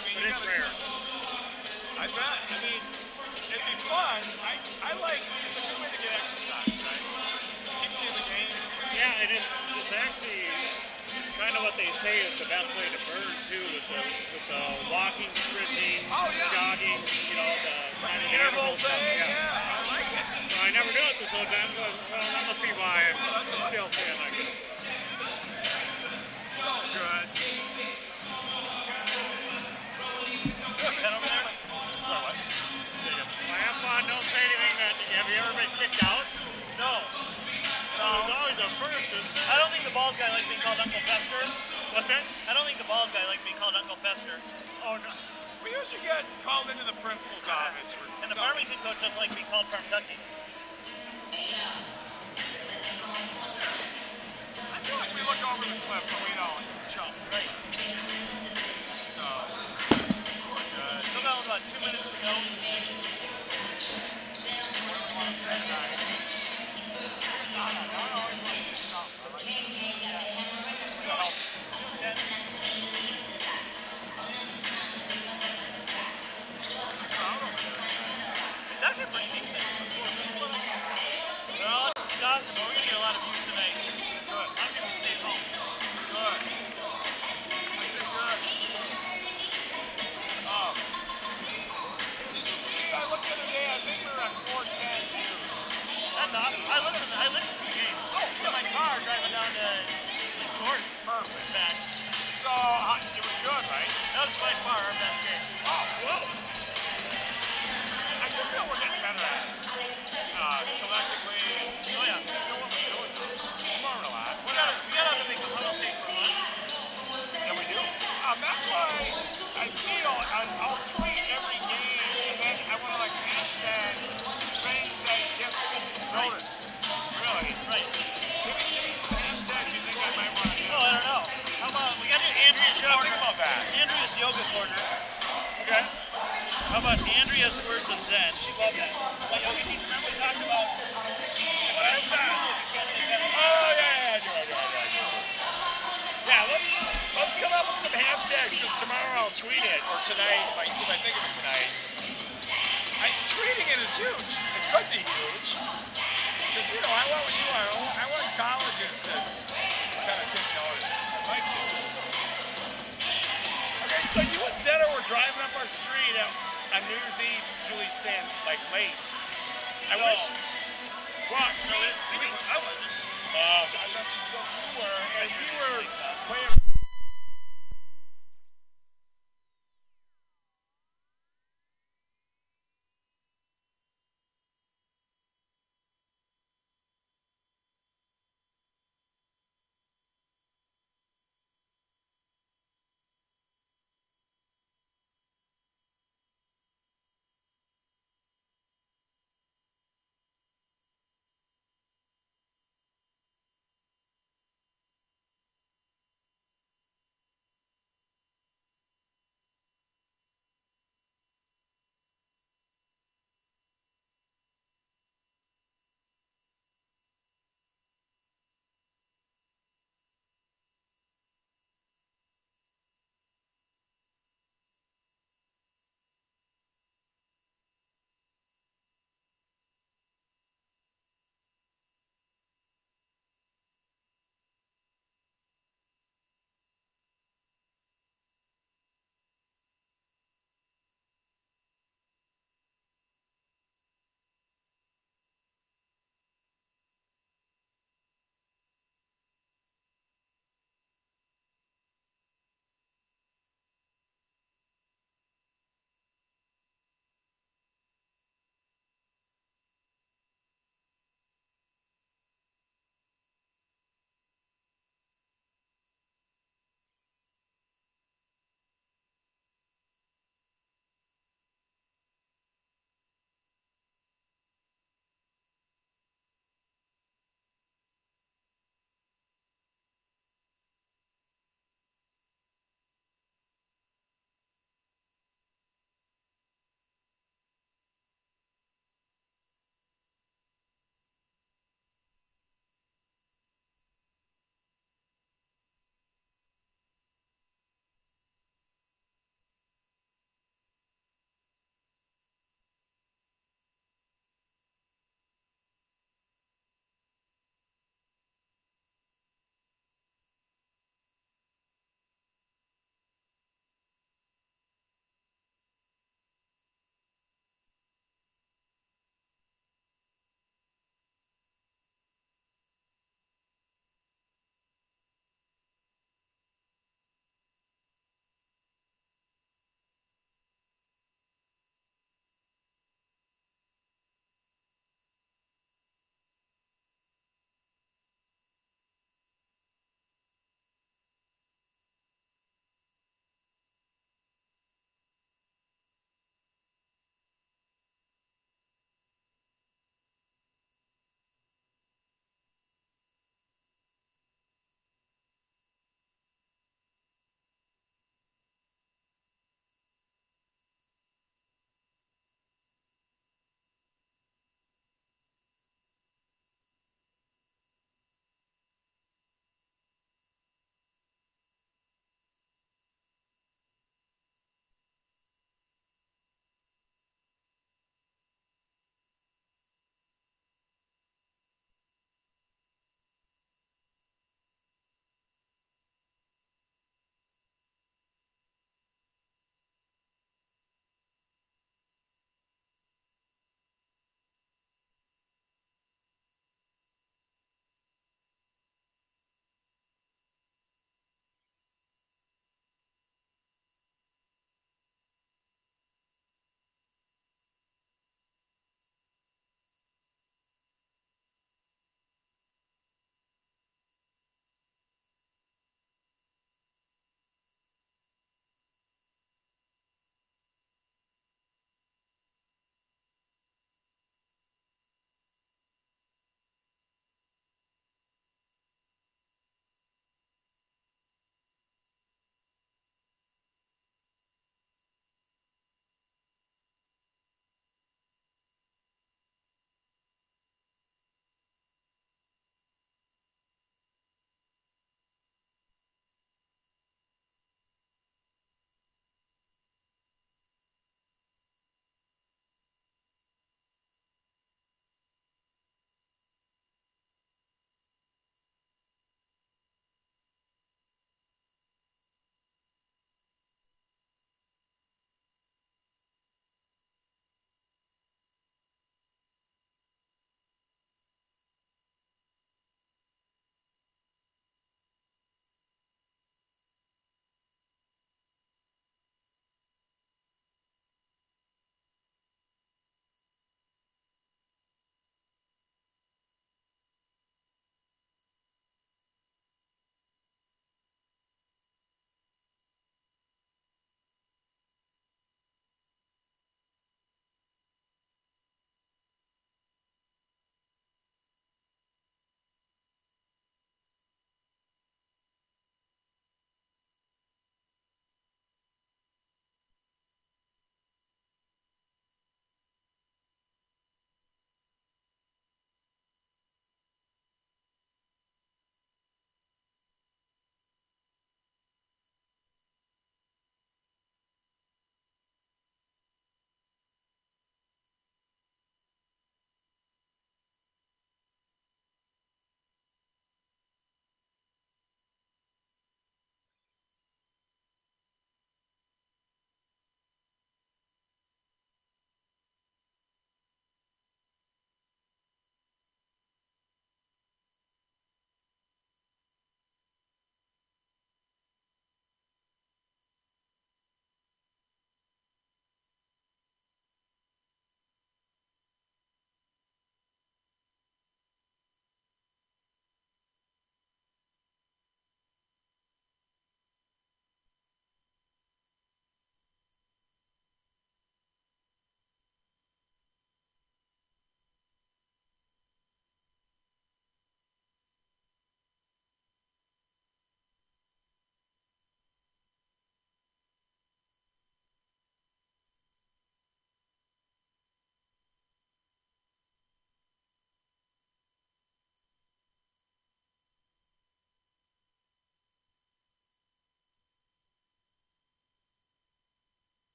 I mean, but it's rare. I bet. I mean, it'd be fun. I like, it's a good way to get exercise, right? Keeps you in the game. Yeah, and it's actually kind of what they say is the best way to burn too, with the walking, sprinting, jogging, you know, the kind of interval thing. Yeah. I like it. So I never do it this whole time, so well, that must be why I'm still feeling like it. So good. Head over there. What? Well, have fun. Don't say anything. Have you ever been kicked out? No. There's always a first, isn't there? I don't think the bald guy likes being called Uncle Fester. What's that? I don't think the bald guy likes being called Uncle Fester. Oh, no. We usually get called into the principal's office for And the something. Farmington coach doesn't like being called Farm Tucky. I feel like we look over the cliff, but we don't jump. Right. So, we're good. Still got about 2 minutes to go. I want to say that. No, I always want to do something. I like it. So, it's a crowd over there. It's actually pretty decent. They're all disgusting, but we're going to get a lot of views tonight. Good. I'm going to stay home. Good. I say good. Did you see, I looked the other day, I think we were at 410 views. That's awesome. I listened to the game. Oh, in my car driving down to Jordan. Perfect. Back. So, it was good, right? That was by far our best game. Oh, whoa. I do feel we're getting better at it. Collectively. Oh yeah. We know what we're doing now. We're more relaxed. We got to make a huddle take for us. Yeah, we do. That's why I feel I'll tweet every game, and then I want to like hashtag things that get noticed. Really? Right. Give me some hashtags you think I might want to do. Oh, I don't know. How about we got to do Andrea's You gotta corner? think about that. Andrea's yoga corner. Okay. How about Andrea's words of Zen? She loved that. Like, yoga teacher, remember we talked about? What is that? Oh yeah, I do. Yeah, let's come up with some hashtags because tomorrow I'll tweet it, or tonight, if I think of it tonight. Tweeting it is huge. It could be huge because I want what you are. I want colleges to kind of take notice. I'd like to. Okay, so you and Zeta were driving up our street on New Year's Eve. Julie's saying late. I wish. What? Really? I wasn't. I thought you were, and you were playing.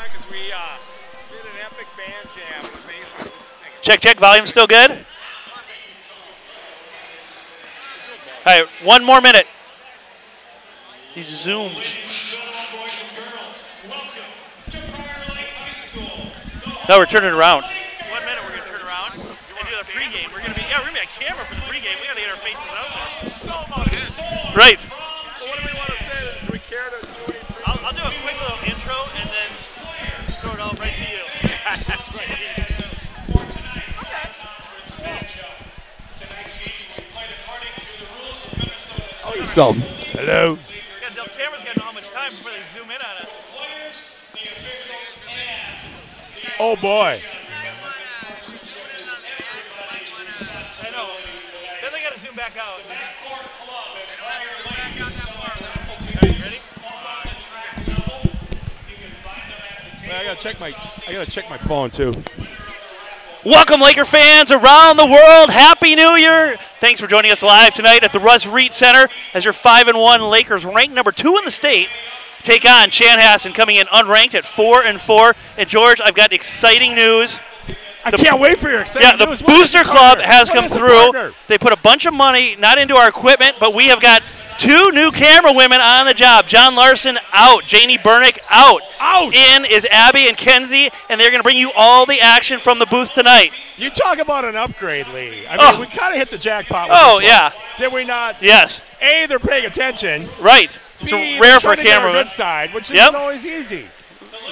Because we did an epic band jam with amazing singing. Check. Volume's still good? All right, 1 more minute. These zooms. No, we're turning around. 1 minute, we're going to turn around and do the pregame. We're going to be a camera for the pregame. We got to get our faces out there. It's all about hits. Right. So what do we want to say? Do we care to do any pregame? I'll do a quick little intro and then throw it all right to you. That's right. So, hello. The camera's got to know how much time before they zoom in on us. Oh boy. I know. Then they got to zoom back out. Ready? I gotta check my phone too. Welcome, Laker fans around the world. Happy New Year. Thanks for joining us live tonight at the Russ Reed Center as your 5-1 Lakers, ranked number 2 in the state, take on Chanhassen, coming in unranked at 4-4. And George, I've got exciting news. I can't wait for your exciting the news. Booster Club has come through. They put a bunch of money, not into our equipment, but we have got 2 new camera women on the job. John Larson out. Janie Bernick out. In is Abby and Kenzie, and they're going to bring you all the action from the booth tonight. You talk about an upgrade, Lee. I mean, we kind of hit the jackpot with Oh, this yeah. one. Did we not? Yes. A, they're paying attention. Right. It's B, rare for a they're turning cameraman. their good side, which isn't always easy.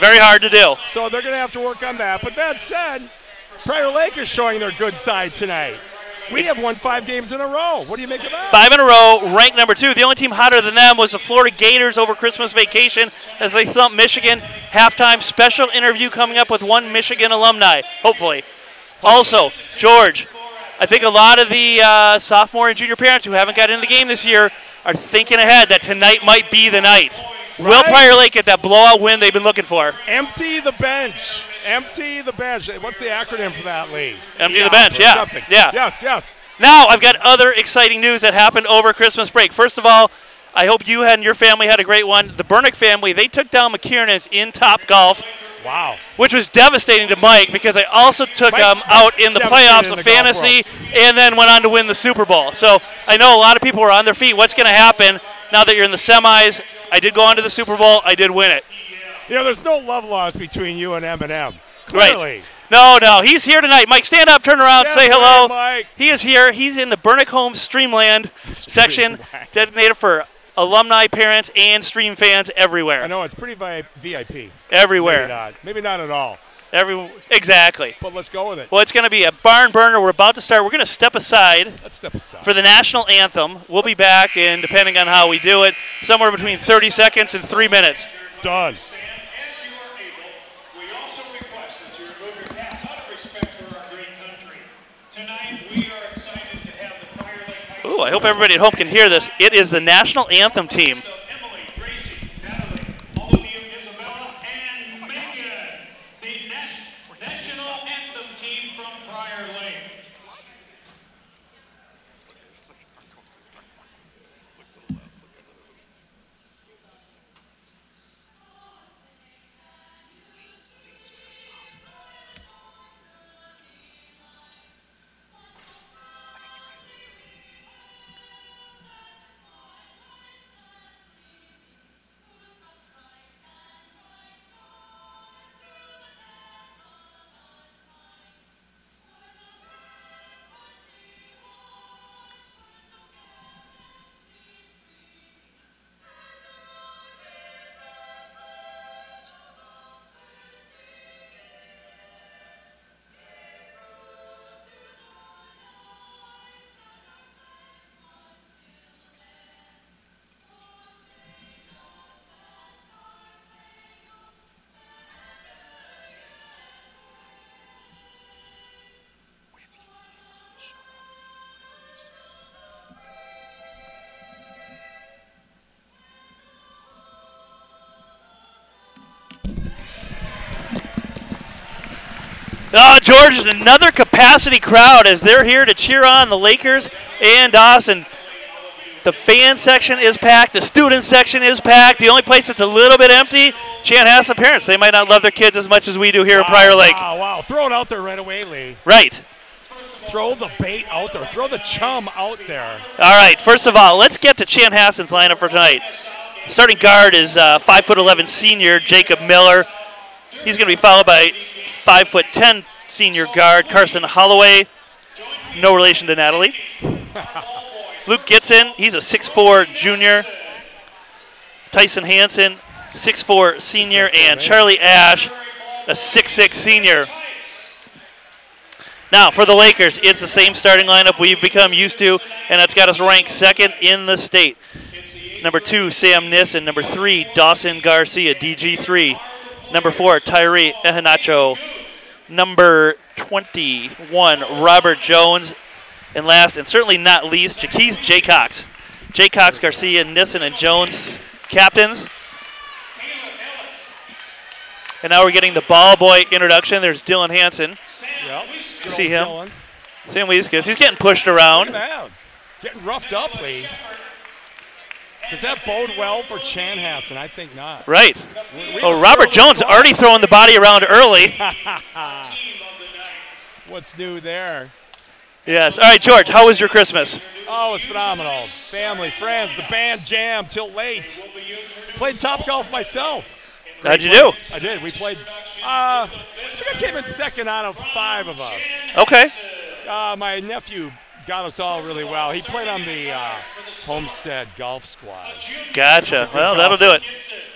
Very hard to do. So they're going to have to work on that. But that said, Prairie Lake is showing their good side tonight. We have won 5 games in a row. What do you make of that? 5 in a row, ranked number 2. The only team hotter than them was the Florida Gators over Christmas vacation as they thumped Michigan. Halftime special interview coming up with 1 Michigan alumni, hopefully. Also, George, I think a lot of the sophomore and junior parents who haven't got in the game this year are thinking ahead that tonight might be the night. Right? Will Prior Lake get that blowout win they've been looking for? Empty the bench. Empty the bench. What's the acronym for that, Lee? Empty the bench, yeah. Something. Yeah. Yes. Now, I've got other exciting news that happened over Christmas break. First of all, I hope you and your family had a great one. The Bernick family, they took down McKiernan's in Top Golf. Wow. Which was devastating to Mike because I also took him out in the playoffs of fantasy and then went on to win the Super Bowl. So I know a lot of people were on their feet. What's going to happen now that you're in the semis? I did go on to the Super Bowl. I did win it. You know, there's no love lost between you and Eminem. Clearly. Right. No. He's here tonight. Mike, stand up, turn around, say hello. Mike. He is here. He's in the Bernick Home Streamland section designated for alumni, parents, and stream fans everywhere. I know, it's pretty VIP. Everywhere. Maybe not at all. Exactly. But let's go with it. Well, it's going to be a barn burner. We're about to start. We're going to step aside. Let's step aside. For the national anthem. We'll be back in, depending on how we do it, somewhere between 30 seconds and 3 minutes. Done. Ooh, I hope everybody at home can hear this. It is the national anthem team. George, is another capacity crowd as they're here to cheer on the Lakers and Dawson. The fan section is packed. The student section is packed. The only place that's a little bit empty Chanhassen parents, they might not love their kids as much as we do here in Prior Lake. Wow. Throw it out there right away, Lee. Right. Throw the bait out there. Throw the chum out there. All right, first of all, let's get to Chanhassen's lineup for tonight. Starting guard is 5'11" senior Jacob Miller. He's going to be followed by 5'10" senior guard Carson Holloway. No relation to Natalie. Luke Gitson, he's a 6'4" junior. Tyson Hansen, 6'4" senior, and Charlie Ash, a 6'6" senior. Now, for the Lakers, it's the same starting lineup we've become used to, and that's got us ranked second in the state. Number 2, Sam Nissen. Number 3, Dawson Garcia, DG3. Number 4, Tyree Ehanacho. Number 21, Robert Jones. And last, and certainly not least, Jaquise Jaycox. Jaycox, Garcia, Nissen, and Jones, captains. And now we're getting the ball boy introduction. There's Dylan Hansen. Yep. See him. Sam Leeskus. He's getting pushed around. Getting roughed up, Lee. Does that bode well for Chanhassen? I think not. Right. Robert Jones already throwing the body around early. What's new there? Yes. All right, George, how was your Christmas? Oh, it's phenomenal. Family, friends, the band jammed till late. Played Topgolf myself. How'd you do? I did. We played, I think I came in second out of 5 of us. Okay. My nephew got us all really well. He played on the Homestead Golf Squad. Gotcha. Well, that'll do it.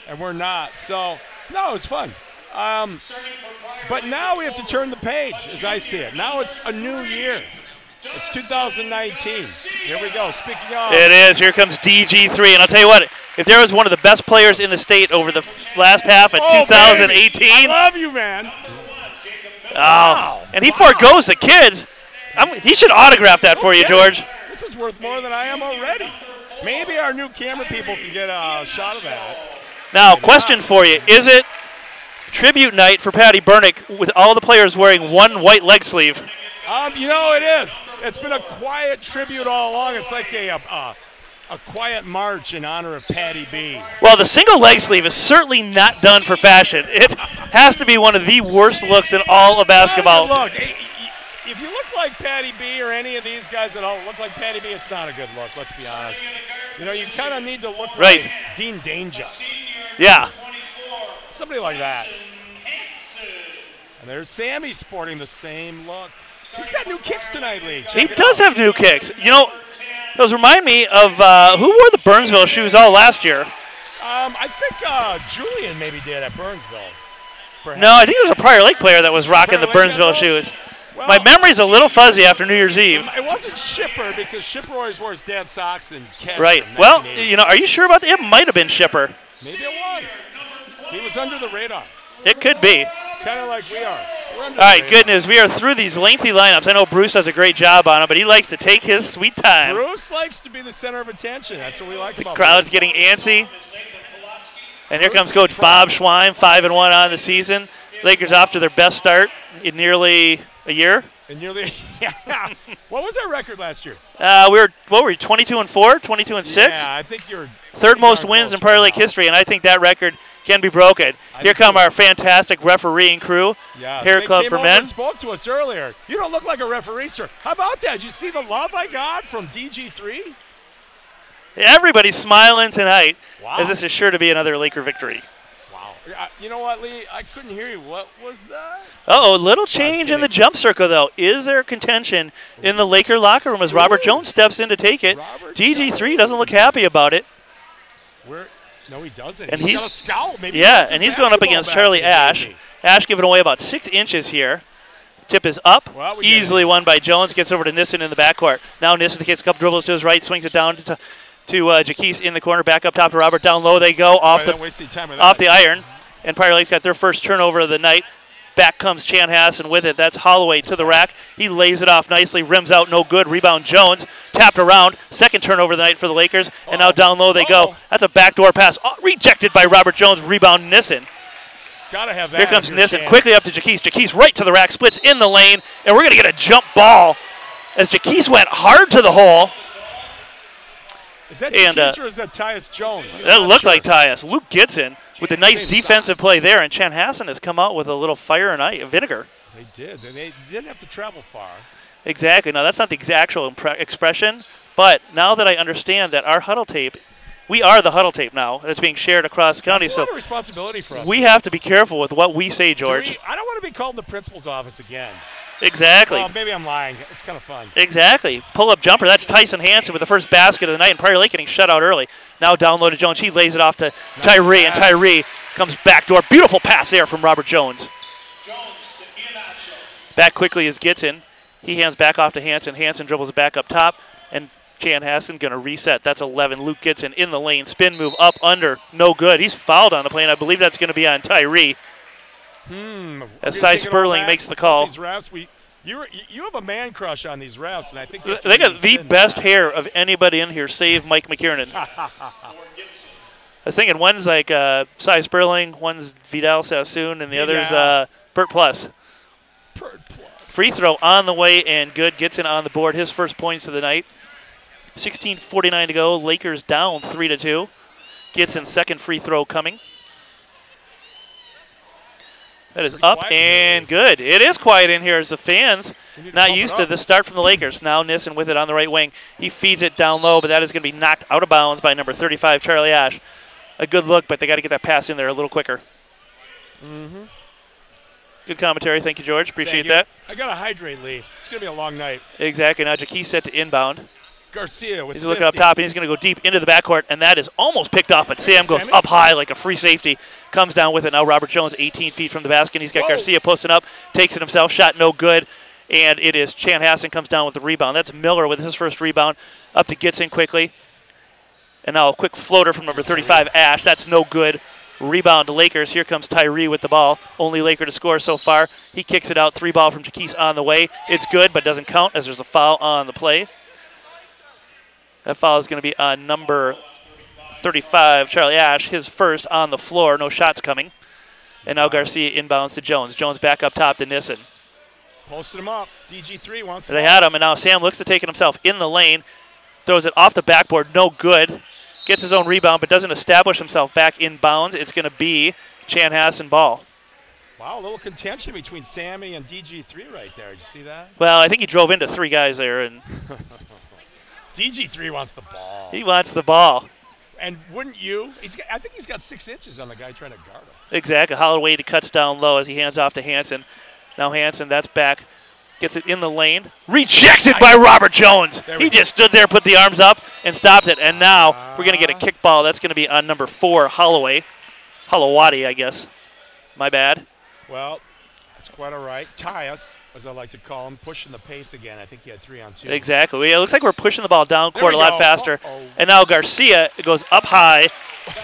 And we're not. So, no, it was fun. But now we have to turn the page, as I see it. Now it's a new year. It's 2019. Here we go. Speaking of. It is. Here comes DG3. And I'll tell you what, if there was one of the best players in the state over the last half of 2018. Baby. I love you, man. Oh, and he forgoes the kids. He should autograph that for you, George. This is worth more than I am already. Maybe our new camera people can get a shot of that. Now, question for you. Is it tribute night for Patty Bernick with all the players wearing one white leg sleeve? You know, it is. It's been a quiet tribute all along. It's like a quiet march in honor of Patty B. Well, the single leg sleeve is certainly not done for fashion. It has to be one of the worst looks in all of basketball. Look, if you look like Patty B or any of these guys that all look like Patty B, it's not a good look, let's be honest. You know, you kind of need to look like Dean Danger. Yeah. Somebody like that. And there's Sammy sporting the same look. He's got new kicks tonight, Lee. He does have new kicks. You know, those remind me of who wore the Burnsville shoes all last year? I think Julian maybe did at Burnsville. Perhaps. No, I think it was a Prior Lake player that was rocking the Burnsville shoes. Well, my memory's a little fuzzy after New Year's Eve. It wasn't Shipper because Shipper always wore his dad's socks and catch. Right. Well, you know, are you sure about that? It might have been Shipper. Maybe it was. He was under the radar. It could be. Kind of like we are. All right, good news. We are through these lengthy lineups. I know Bruce does a great job on it, but he likes to take his sweet time. Bruce likes to be the center of attention. That's what we like about The crowd's getting antsy. And here comes Coach Bob Schwein, 5-1 on the season. Lakers off to their best start in nearly a year. What was our record last year? We were 22-4, 22-6. Yeah, I think you're third most wins in Prior Lake history, and I think that record can be broken. Here come our fantastic refereeing crew. Yeah, Hair Club for Men. Spoke to us earlier. You don't look like a referee, sir. How about that? Did you see the love I got from DG3? Everybody's smiling tonight, wow, as this is sure to be another Laker victory. Wow. You know what, Lee? I couldn't hear you. What was that? Uh-oh, little change in the jump circle, though. Is there contention in the Laker locker room as Robert Jones steps in to take it? DG3 doesn't look happy about it. No, he doesn't. And he's got a scout. Maybe and he's going up against Charlie Ash. Ash giving away about 6 inches here. Tip is up. Well, easily won by Jones. Gets over to Nissen in the backcourt. Now Nissen takes a couple dribbles to his right, swings it down to Jaquise in the corner. Back up top to Robert. Down low they go off the iron. And Prior Lake's got their first turnover of the night. Back comes Chanhassen with it. That's Holloway to the rack. He lays it off nicely. Rims out, no good. Rebound Jones. Tapped around. Second turnover of the night for the Lakers. And now down low they go. That's a backdoor pass. Rejected by Robert Jones. Rebound Nissen. Gotta have that. Here comes Nissen. Quickly up to Jaquise. Jaquise right to the rack. Splits in the lane. And we're going to get a jump ball as Jaquise went hard to the hole. Is that Jaquise or is that Tyus Jones? That looked like Tyus. Luke Gitson with a nice defensive play there, and Chanhassen has come out with a little fire and vinegar. They did. They didn't have to travel far. Exactly. Now, that's not the actual expression, but now that I understand that our huddle tape, we are the huddle tape now. That's being shared across the county. That's a lot of responsibility for us. We have to be careful with what we say, George. I don't want to be called in the principal's office again. Exactly. Well, maybe I'm lying. It's kind of fun. Exactly. Pull-up jumper. That's Tyson Hansen with the first basket of the night, and Prior Lake getting shut out early. Now down low to Jones. He lays it off to Tyree, and Tyree comes backdoor. Beautiful pass there from Robert Jones. Back quickly is Gitson. He hands back off to Hansen. Hansen dribbles it back up top, and Chanhassen going to reset. That's 11. Luke Gitson in the lane. Spin move up under. No good. He's fouled on the play, and I believe that's going to be on Tyree. As Cy Sperling makes the call. These refs, you have a man crush on these refs, and I think they got the best hair of anybody in here, save Mike McKiernan. I was thinking one's like Cy Sperling, one's Vidal Sassoon, and the other's Bert Plus. Free throw on the way and good. Gitson on the board. His first points of the night. 16:49 to go. Lakers down 3-2. Gitson's second free throw coming. That is up and good. It is quiet in here as the fans not used to the start from the Lakers. Now Nissen with it on the right wing. He feeds it down low, but that is going to be knocked out of bounds by number 35, Charlie Ash. A good look, but they got to get that pass in there a little quicker. Good commentary. Thank you, George. Appreciate that. I got to hydrate, Lee. It's going to be a long night. Exactly. Now Jaquez set to inbound. Garcia with He's looking up top, and he's going to go deep into the backcourt, and that is almost picked off, but Sam goes up high like a free safety, comes down with it. Now Robert Jones, 18 feet from the basket. He's got Garcia posting up, takes it himself, shot no good, and it is Chanhassen comes down with the rebound. That's Miller with his first rebound, up to Gitson quickly. And now a quick floater from number 35, Ash. That's no good. Rebound to Lakers. Here comes Tyree with the ball. Only Laker to score so far. He kicks it out. 3-ball from Jaquez on the way. It's good, but doesn't count as there's a foul on the play. That foul is going to be on number 35, Charlie Ash, his first on the floor. No shots coming. And now Garcia inbounds to Jones. Jones back up top to Nissen. Posted him up. DG3 wants him. They had him, and now Sam looks to take it himself in the lane. Throws it off the backboard. No good. Gets his own rebound, but doesn't establish himself back in bounds. It's going to be Chanhassen ball. Wow, a little contention between Sammy and DG3 right there. Did you see that? Well, I think he drove into three guys there. And DG3 wants the ball. He wants the ball. And wouldn't you? I think he's got 6 inches on the guy trying to guard him. Exactly. Holloway cuts down low as he hands off to Hansen. Now Hansen, that's back. Gets it in the lane. Rejected by Robert Jones. He just stood there, put the arms up, and stopped it. And now we're going to get a kick ball. That's going to be on number 4, Holloway. Hollowati, I guess. My bad. Well, that's quite all right. Tyus, as I like to call him, pushing the pace again. I think he had 3 on 2. Exactly. It looks like we're pushing the ball down court a lot faster. And now Garcia goes up high.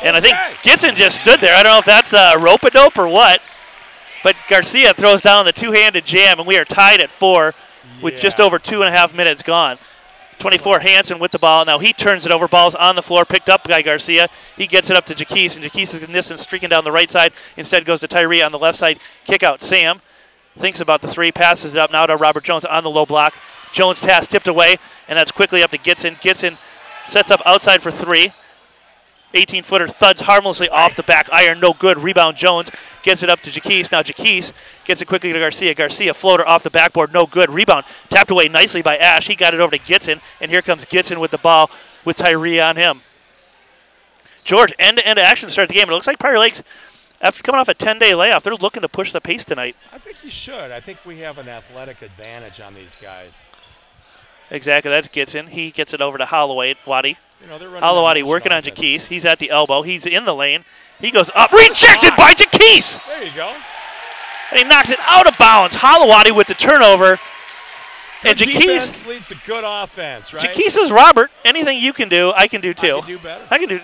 And I think Gitson just stood there. I don't know if that's a rope-a-dope or what. But Garcia throws down the two-handed jam, and we are tied at 4 with just over 2.5 minutes gone. 24, Hansen with the ball. Now he turns it over. Ball's on the floor, picked up by Garcia. He gets it up to Jaquez, and Jaquez is Nissen streaking down the right side. Instead goes to Tyree on the left side. Kick out Sam. Thinks about the 3, passes it up now to Robert Jones on the low block. Jones pass tipped away, and that's quickly up to Gitson. Gitson sets up outside for 3. 18-footer thuds harmlessly off the back iron. No good. Rebound Jones. Gets it up to Jaquez. Now Jaquez gets it quickly to Garcia. Garcia floater off the backboard. No good. Rebound tapped away nicely by Ash. He got it over to Gitson. And here comes Gitson with the ball with Tyree on him. George, end-to-end action to start the game. It looks like Prior Lakes, after coming off a 10-day layoff, they're looking to push the pace tonight. I think you should. I think we have an athletic advantage on these guys. Exactly. That's Gitson. He gets it over to Holloway. Waddy. Holloway working on Jaquez. He's at the elbow. He's in the lane. He goes up. Rejected by Jaquez. There you go. And he knocks it out of bounds. Holloway with the turnover. And Jaquez leads to good offense, right? Jaquez says, Robert, anything you can do, I can do too. I can do better. I can do.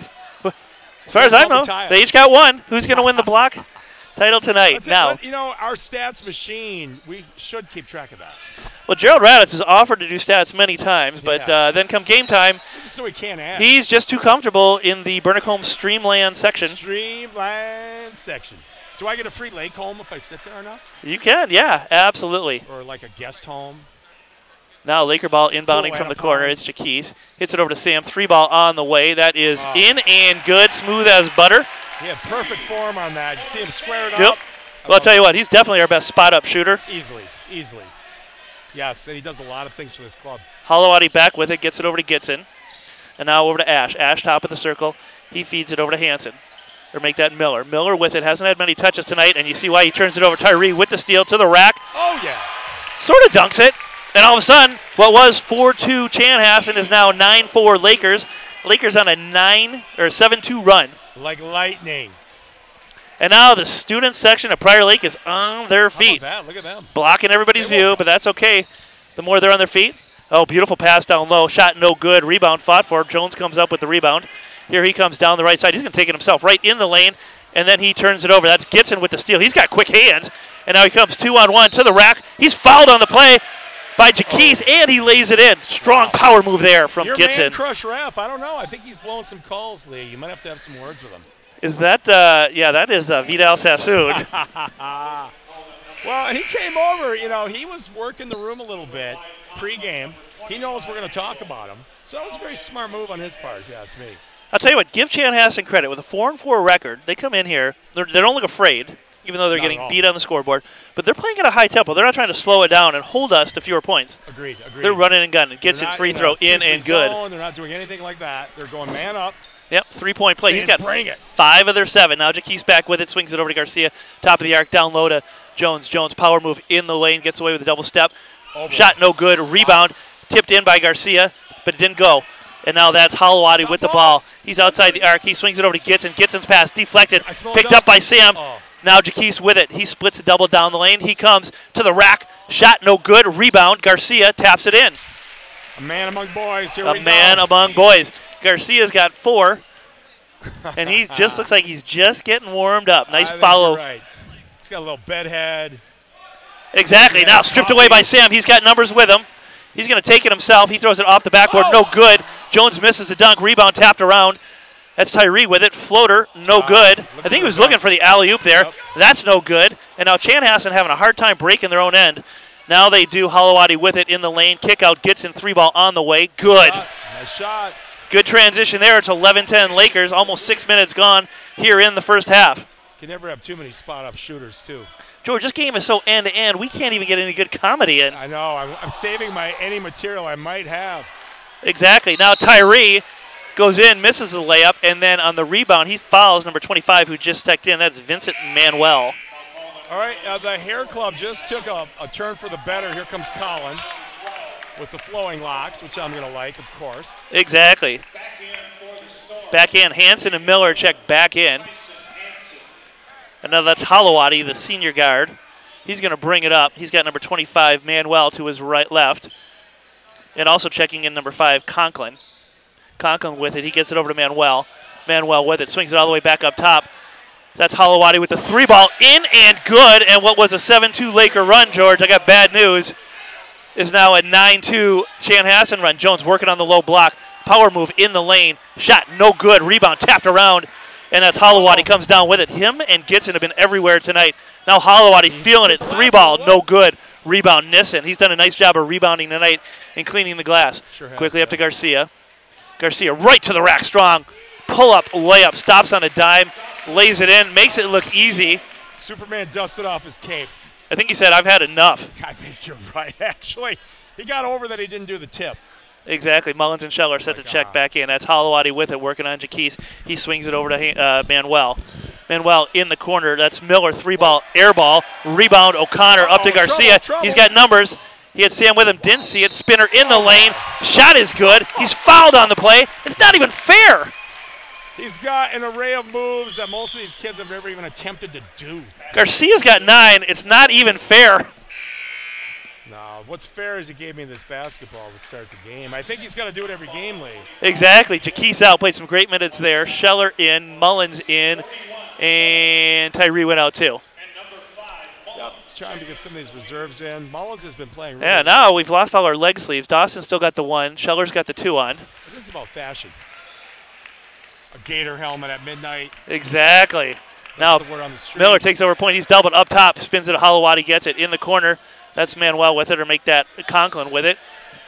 As far as I know, they each got one. Who's going to win the block title tonight? Now, you know, our stats machine, we should keep track of that. Well, Gerald Raditz has offered to do stats many times, but then come game time, so he can't ask. He's just too comfortable in the Burnacombe Streamland section. Streamland section. Do I get a free lake home if I sit there enough? You can, yeah, absolutely. Or like a guest home. Now Laker ball inbounding from the corner. It's Jaquez. Hits it over to Sam. 3-ball on the way. That is in and good. Smooth as butter. He had perfect form on that. You see him squared Yep. up. Well, I'll tell you what, he's definitely our best spot-up shooter. Easily. Yes, and he does a lot of things for this club. Holowati back with it, gets it over to Gitson. And now over to Ash. Ash top of the circle. He feeds it over to Hansen. Or make that Miller. Miller with it. Hasn't had many touches tonight, and you see why he turns it over. Tyree with the steal to the rack. Oh, yeah. Sort of dunks it. And all of a sudden, what was 4-2 Chanhassen is now 9-4 Lakers. Lakers on a 7-2 run. Like lightning. And now the student section of Prior Lake is on their feet. How about that? Look at them. Blocking everybody's view, but that's okay. The more they're on their feet. Oh, beautiful pass down low. Shot no good. Rebound fought for. Jones comes up with the rebound. Here he comes down the right side. He's going to take it himself right in the lane, and then he turns it over. That's Gitson with the steal. He's got quick hands, and now he comes 2-on-1 to the rack. He's fouled on the play by Jaquise, and he lays it in. Strong power move there from Your Gitson. man crush ref. I don't know. I think he's blowing some calls, Lee. You might have to have some words with him. Is that, yeah, that is Vidal Sassoon. Well, he came over. You know, he was working the room a little bit pregame. He knows we're going to talk about him. So that was a very smart move on his part, if you ask me. I'll tell you what, give Chanhassen credit. With a 4-4 record, they come in here. They don't look afraid, even though they're getting beat on the scoreboard. But they're playing at a high tempo. They're not trying to slow it down and hold us to fewer points. Agreed. They're running and gunning. Gets it free throw in and good. They're not doing anything like that. They're going man up. Yep, 3-point play. He's got bring it. 5 of their 7. Now Jaquise back with it, swings it over to Garcia. Top of the arc, down low to Jones. Jones power move in the lane, gets away with a double step. Shot no good. Rebound tipped in by Garcia, but it didn't go. And now that's Holowati with the ball. He's outside the arc. He swings it over to Gitson. Gitson's pass deflected, picked up by Sam. Now Jaquise with it. He splits a double down the lane. He comes to the rack. Shot no good. Rebound. Garcia taps it in. A man among boys. Here we go. A man among boys. Garcia's got 4, and he just looks like he's just getting warmed up. Nice follow. Right. He's got a little bedhead. Exactly. Now stripped away by Sam. He's got numbers with him. He's going to take it himself. He throws it off the backboard. No good. Jones misses the dunk. Rebound tapped around. That's Tyree with it. Floater, no good. I think he was looking for the alley-oop there. Yep. That's no good. And now Chanhassen having a hard time breaking their own end. Now they do. Holowati with it in the lane. Kick out. Gitson 3-ball on the way. Good. Nice shot. Good transition there. It's 11-10 Lakers. Almost 6 minutes gone here in the first half. Can never have too many spot-up shooters, too. George, this game is so end-to-end, we can't even get any good comedy in. I know. I'm saving any material I might have. Exactly. Now Tyree goes in, misses the layup, and then on the rebound, he fouls number 25, who just stepped in. That's Vincent Manuel. All right, the Hair Club just took a turn for the better. Here comes Colin with the flowing locks, which I'm going to like, of course. Exactly. Back in. Hansen and Miller check back in. And now that's Holowati, the senior guard. He's going to bring it up. He's got number 25, Manuel, to his left. And also checking in number 5, Conklin. Conklin with it. He gets it over to Manuel. Manuel with it. Swings it all the way back up top. That's Holowati with the 3-ball in and good. And what was a 7-2 Laker run, George, I got bad news, is now a 9-2 Chanhassen run. Jones working on the low block. Power move in the lane. Shot no good. Rebound tapped around. And that's Holowati comes down with it. Him and Gitson have been everywhere tonight. Now Holowati feeling it. 3-ball, no good. Rebound, Nissen. He's done a nice job of rebounding tonight and cleaning the glass. Quickly up to Garcia. Garcia right to the rack, strong. Pull-up, layup, stops on a dime, lays it in, makes it look easy. Superman dusted off his cape. I think he said, I've had enough. I think you're right, actually. He got over that he didn't do the tip. Exactly. Mullins and Scheller set to check back in. That's Holowati with it, working on Jaquise. He swings it over to Manuel. Manuel in the corner. That's Miller, 3-ball, air ball. Rebound, O'Connor up to Garcia. Trouble. He's got numbers. He had Sam with him, didn't see it. Spinner in the lane. Shot is good. He's fouled on the play. It's not even fair. He's got an array of moves that most of these kids have never even attempted to do. Garcia's got 9. It's not even fair. No, what's fair is he gave me this basketball to start the game. I think he's got to do it every game, Lee. Exactly. Jaquise out, played some great minutes there. Scheller in, Mullins in, and Tyree went out too. Yep, trying to get some of these reserves in. Mullins has been playing really Yeah, now we've lost all our leg sleeves. Dawson's still got the 1. Scheller's got the 2 on. This is about fashion. A gator helmet at midnight. Exactly. That's now the word on the street. Miller takes over point. He's doubled up top, spins it to Holowati, gets it in the corner. That's Manuel with it, or make that Conklin with it.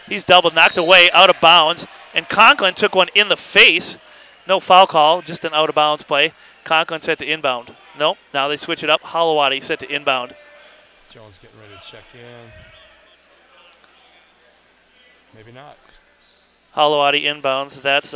He's doubled, knocked away, out of bounds. And Conklin took one in the face. No foul call, just an out-of-bounds play. Conklin set to inbound. Nope, now they switch it up. Holowati set to inbound. Jones getting ready to check in. Maybe not. Holowati inbounds. That's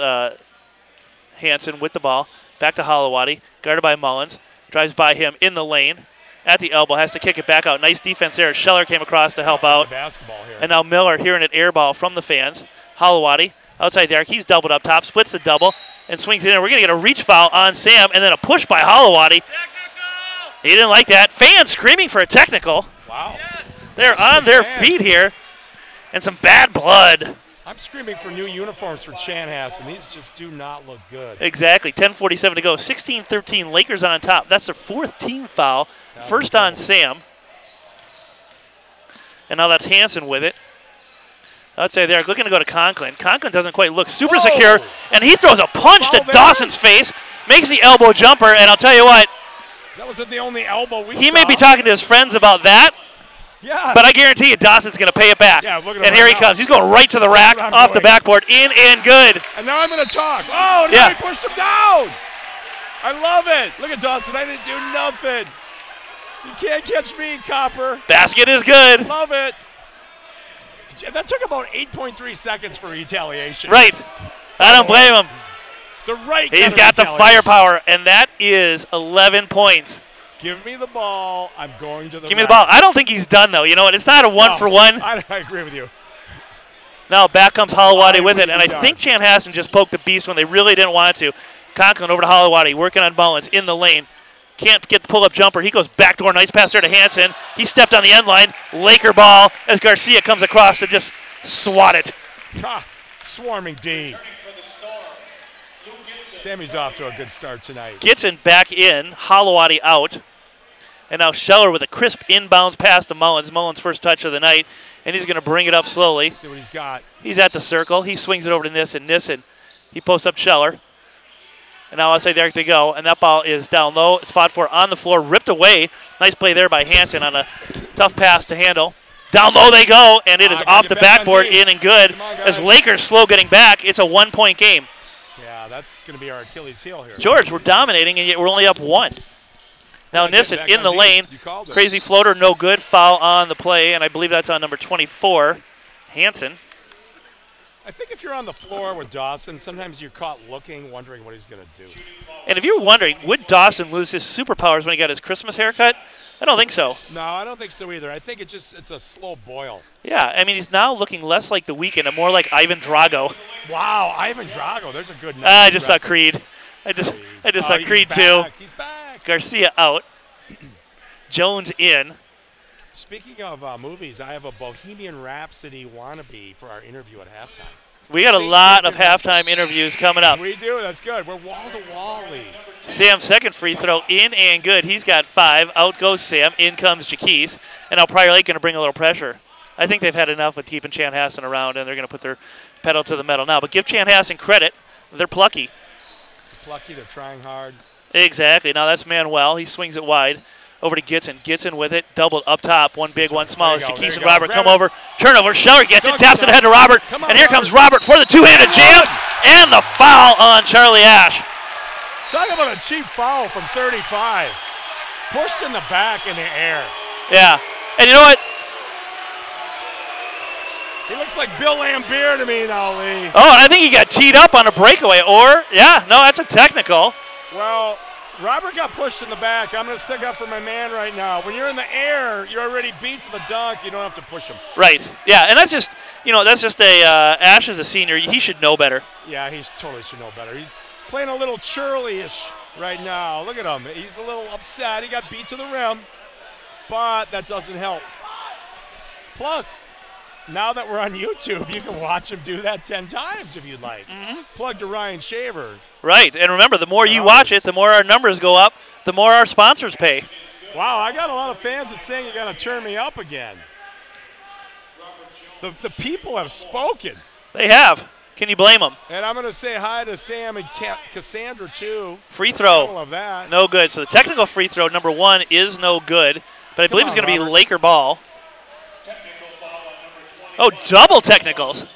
Hansen with the ball. Back to Holowati. Guarded by Mullins. Drives by him in the lane. At the elbow. Has to kick it back out. Nice defense there. Scheller came across to help out. Basketball here. And now Miller hearing an air ball from the fans. Holowati outside the arc. He's doubled up top. Splits the double. And swings it in. We're going to get a reach foul on Sam. And then a push by Holowati. He didn't like that. Fans screaming for a technical. Wow. They're on their feet here. And some bad blood. I'm screaming for new uniforms for Chanhassen. These just do not look good. Exactly. 10:47 to go. 16-13. Lakers on top. That's their 4th team foul. First on Sam. And now that's Hansen with it. Outside there, looking to go to Conklin. Conklin doesn't quite look super secure. And he throws a punch to Dawson's face. Makes the elbow jumper. And I'll tell you what. That wasn't the only elbow we saw. He may be talking to his friends about that. Yeah. But I guarantee you Dawson's going to pay it back. Yeah, look at him and here he now. comes. He's going right to the rack, off the backboard, in and good. And now I'm going to talk. Oh, now he pushed him down. I love it. Look at Dawson. I didn't do nothing. You can't catch me, Copper. Basket is good. Love it. That took about 8.3 seconds for retaliation. Right. I don't blame him. The right. He's got the firepower, and that is 11 points. Give me the ball. I'm going to the Give me the ball. I don't think he's done, though. You know what? It's not a one-for-one. I agree with you. Now back comes Holowati with it, and I think Chanhassen just poked the beast when they really didn't want to. Conklin over to Holowati, working on Mullins in the lane. Can't get the pull-up jumper. He goes backdoor. Nice pass there to Hansen. He stepped on the end line. Laker ball as Garcia comes across to just swat it. Swarming D. Sammy's off to a good start tonight. Gitson back in. Holowati out. And now Scheller with a crisp inbounds pass to Mullins. Mullins' first touch of the night. And he's going to bring it up slowly. Let's see what he's got. He's at the circle. He swings it over to Nissen. Nissen, he posts up Scheller. And now outside there they go. And that ball is down low. It's fought for on the floor. Ripped away. Nice play there by Hansen on a tough pass to handle. Down low they go. And it is off the backboard, in and good. As Lakers slow getting back, it's a 1-point game. Yeah, that's going to be our Achilles heel here. George, we're dominating, and yet we're only up 1. Now Nissen in the lane. Crazy floater, no good. Foul on the play, and I believe that's on number 24, Hansen. I think if you're on the floor with Dawson, sometimes you're caught looking, wondering what he's going to do. And if you're wondering, would Dawson lose his superpowers when he got his Christmas haircut? I don't think so. No, I don't think so either. I think it's a slow boil. Yeah, I mean, he's now looking less like The Weeknd and more like Ivan Drago. Wow, Ivan Drago. There's a good name. I just saw Creed. I just saw Creed too. He's back. Garcia out. Jones in. Speaking of movies, I have a Bohemian Rhapsody wannabe for our interview at halftime. We got a lot of halftime interviews coming up. We do. That's good. We're wall-to-wall league. Sam's second free throw in and good. He's got 5. Out goes Sam. In comes Jaquise. And now Prior Lake going to bring a little pressure. I think they've had enough with keeping Chanhassen around, and they're going to put their pedal to the metal now. But give Chanhassen credit. They're plucky. Plucky. They're trying hard. Exactly. Now that's Manuel. He swings it wide. Over to Gitson. Gitson with it. Doubled up top. One big, one small. As Jaquise and Robert come over. Turnover. Scheller gets it. Taps it ahead to Robert. And here comes Robert for the two-handed jam. And the foul on Charlie Ash. Talk about a cheap foul from 35. Pushed in the back in the air. Yeah. And you know what? He looks like Bill Lambier to me now, Lee. Oh, and I think he got teed up on a breakaway. Or, yeah, no, that's a technical. Well, Robert got pushed in the back. I'm going to stick up for my man right now. When you're in the air, you're already beat for the dunk. You don't have to push him. Right. Yeah, and that's just, Ash is a senior. He should know better. Yeah, he totally should know better. He's playing a little churly-ish right now. Look at him. He's a little upset. He got beat to the rim, but that doesn't help. Plus, now that we're on YouTube, you can watch him do that 10 times if you'd like. Plug to Ryan Shaver. Right, and remember, the more you watch it, the more our numbers go up, the more our sponsors pay. Wow, I got a lot of fans that saying you're going to turn me up again. The people have spoken. They have. Can you blame them? And I'm going to say hi to Sam and Cassandra, too. Free throw. I love that. No good. So the technical free throw, number 1, is no good. But I believe it's going to be Laker ball. Oh, double technicals.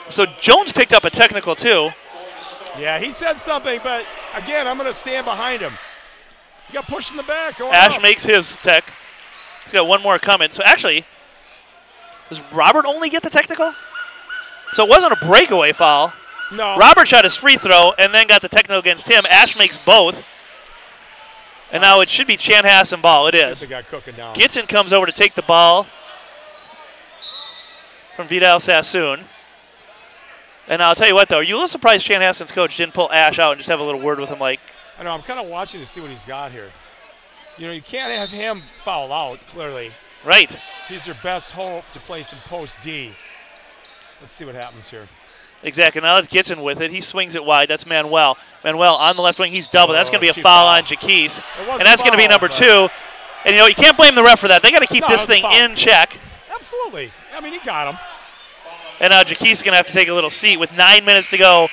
So Jones picked up a technical, too. Yeah, he said something, but Again, I'm going to stand behind him. You got pushed in the back. Ash makes his tech. He's got one more coming. So actually, does Robert only get the technical? So it wasn't a breakaway foul. No. Robert shot his free throw and then got the technical against him. Ash makes both. And now it should be Chanhassen ball. It is. They got cooking down. Gitson comes over to take the ball from Vidal Sassoon. And I'll tell you what, though, are you a little surprised Chanhassen's coach didn't pull Ash out and just have a little word with him like? I know, I'm kind of watching to see what he's got here. You know, you can't have him foul out, clearly. Right. He's their best hope to play some post D. Let's see what happens here. Exactly. Now let's Gitson with it. He swings it wide. That's Manuel. Manuel on the left wing. He's double. That's going to be a foul on Jaquise. And that's going to be number 2. And, you know, you can't blame the ref for that. They got to keep this thing in check. Absolutely. I mean, he got him. And now Jaquise is going to have to take a little seat with 9 minutes to go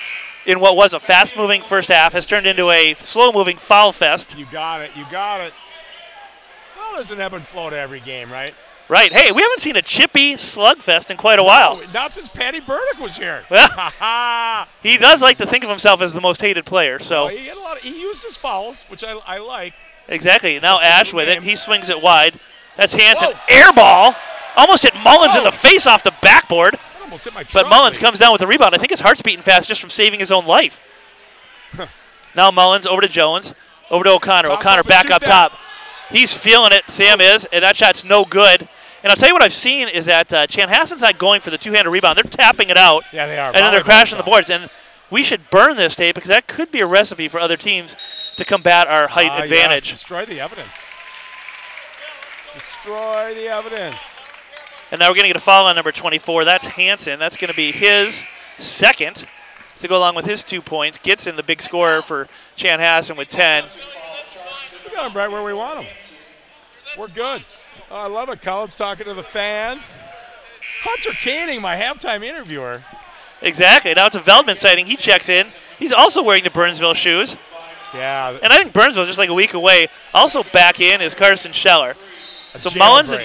in what was a fast-moving first half. Has turned into a slow-moving foul fest. You got it. You got it. Well, there's an ebb and flow to every game, right? Right. Hey, we haven't seen a chippy slugfest in quite a while. Not since Patty Burdick was here. Well, he does like to think of himself as the most hated player. So well, he had he used his fouls, which I like. Exactly. Now Ash with it. He swings it wide. That's Hansen. Air ball. Almost hit Mullins in the face off the backboard. Almost hit my but Mullins comes down with a rebound. I think his heart's beating fast just from saving his own life. Now Mullins over to Jones. Over to O'Connor. O'Connor back up top. He's feeling it. Sam is. And that shot's no good. And I'll tell you what I've seen is that Chanhassen's not going for the two-handed rebound. They're tapping it out. Yeah, they are. And then they're crashing the boards. And we should burn this tape because that could be a recipe for other teams to combat our height advantage. Yes. Destroy the evidence. Destroy the evidence. And now we're going to get a foul on number 24. That's Hansen. That's going to be his second to go along with his 2 points. Gets in the big scorer for Chanhassen with 10. We got him right where we want him. We're good. Oh, I love it. Colin's talking to the fans. Hunter Canning, my halftime interviewer. Exactly. Now it's a Veldman sighting. He checks in. He's also wearing the Burnsville shoes. Yeah. And I think Burnsville's just like a week away. Also back in is Carson Scheller. So Mullins and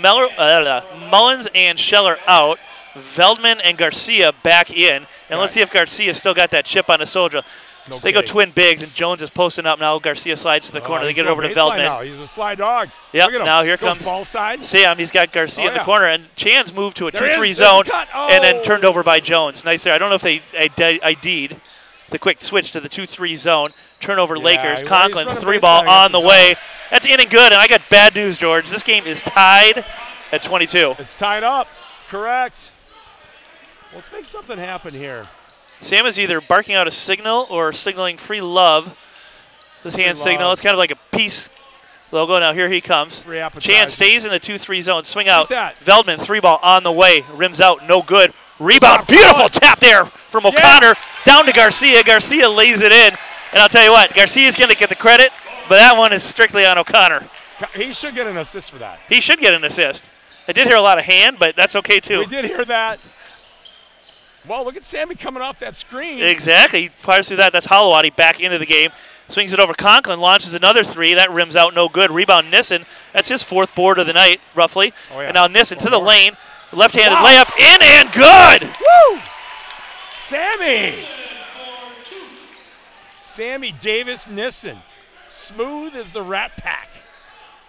Mullins and Scheller out. Veldman and Garcia back in. And let's see if Garcia still got that chip on his shoulder. No they go twin bigs, and Jones is posting up now. Garcia slides to the corner. They get it over to Veldman. Now. He's a slide dog. Yep, now here comes ball side. Sam. He's got Garcia in the corner, and Chan's moved to a 2-3 zone and then turned over by Jones. Nice there. I don't know if they ID'd the quick switch to the 2-3 zone. Turnover Lakers. Conklin, 3-ball on the way. That's in and good, and I got bad news, George. This game is tied at 22. It's tied up. Correct. Let's make something happen here. Sam is either barking out a signal or signaling free love. This hand signal. It's kind of like a peace logo. Now here he comes. Chan stays in the 2-3 zone. Swing out. Veldman, 3-ball on the way. Rims out. No good. Rebound. Beautiful tap there from O'Connor. Down to Garcia. Garcia lays it in. And I'll tell you what, Garcia's going to get the credit, but that one is strictly on O'Connor. He should get an assist for that. He should get an assist. I did hear a lot of hand, but that's okay too. We did hear that. Well, look at Sammy coming off that screen. Exactly. He fires through that. That's Holowati back into the game. Swings it over. Conklin launches another 3. That rims out no good. Rebound Nissen. That's his 4th board of the night, roughly. Oh, yeah. And now Nissen to the lane. Left-handed layup in and good. Woo! Sammy Davis Nissen. Smooth as the Rat Pack.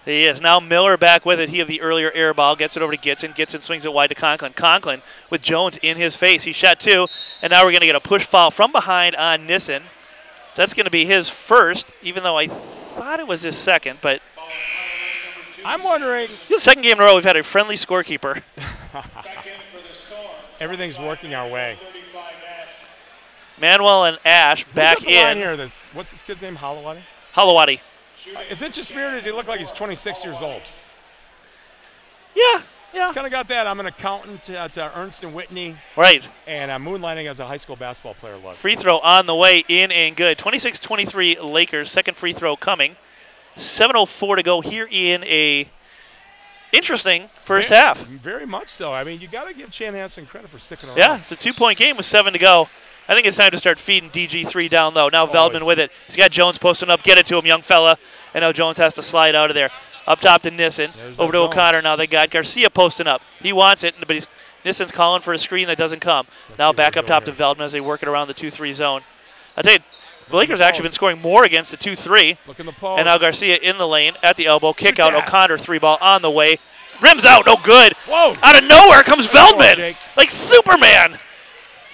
He is. Now Miller back with it. He of the earlier air ball. Gets it over to Gitson. Gitson swings it wide to Conklin. Conklin with Jones in his face. He shot 2. And now we're going to get a push foul from behind on Nissen. That's going to be his first, even though I thought it was his second. But I'm wondering. This is the second game in a row we've had a friendly scorekeeper. Everything's working our way. Manuel and Ash back in. Here, what's this kid's name? Holowati? Holowati. Is it just weird? Does he look like he's 26 years old? Yeah. He's kind of got that. I'm an accountant at Ernst & Whitney. Right. And I'm moonlighting as a high school basketball player. Look. Free throw on the way, in and good. 26-23 Lakers. Second free throw coming. 7:04 to go here in a interesting first half. Very much so. I mean, you got to give Chanhassen credit for sticking around. Yeah, it's a 2-point game with 7 to go. I think it's time to start feeding DG3 down low. Now Veldman with it. He's got Jones posting up. Get it to him, young fella. And now Jones has to slide out of there. Up top to Nissen. Over to O'Connor. Now they got Garcia posting up. He wants it, but Nissen's calling for a screen that doesn't come. Now back up top to Veldman as they work it around the 2-3 zone. I tell you, The Lakers actually been scoring more against the 2-3. Look in the post. And now Garcia in the lane at the elbow. Kick out. O'Connor 3-ball on the way. Rims out. No good. Whoa. Out of nowhere comes Veldman. Like Superman.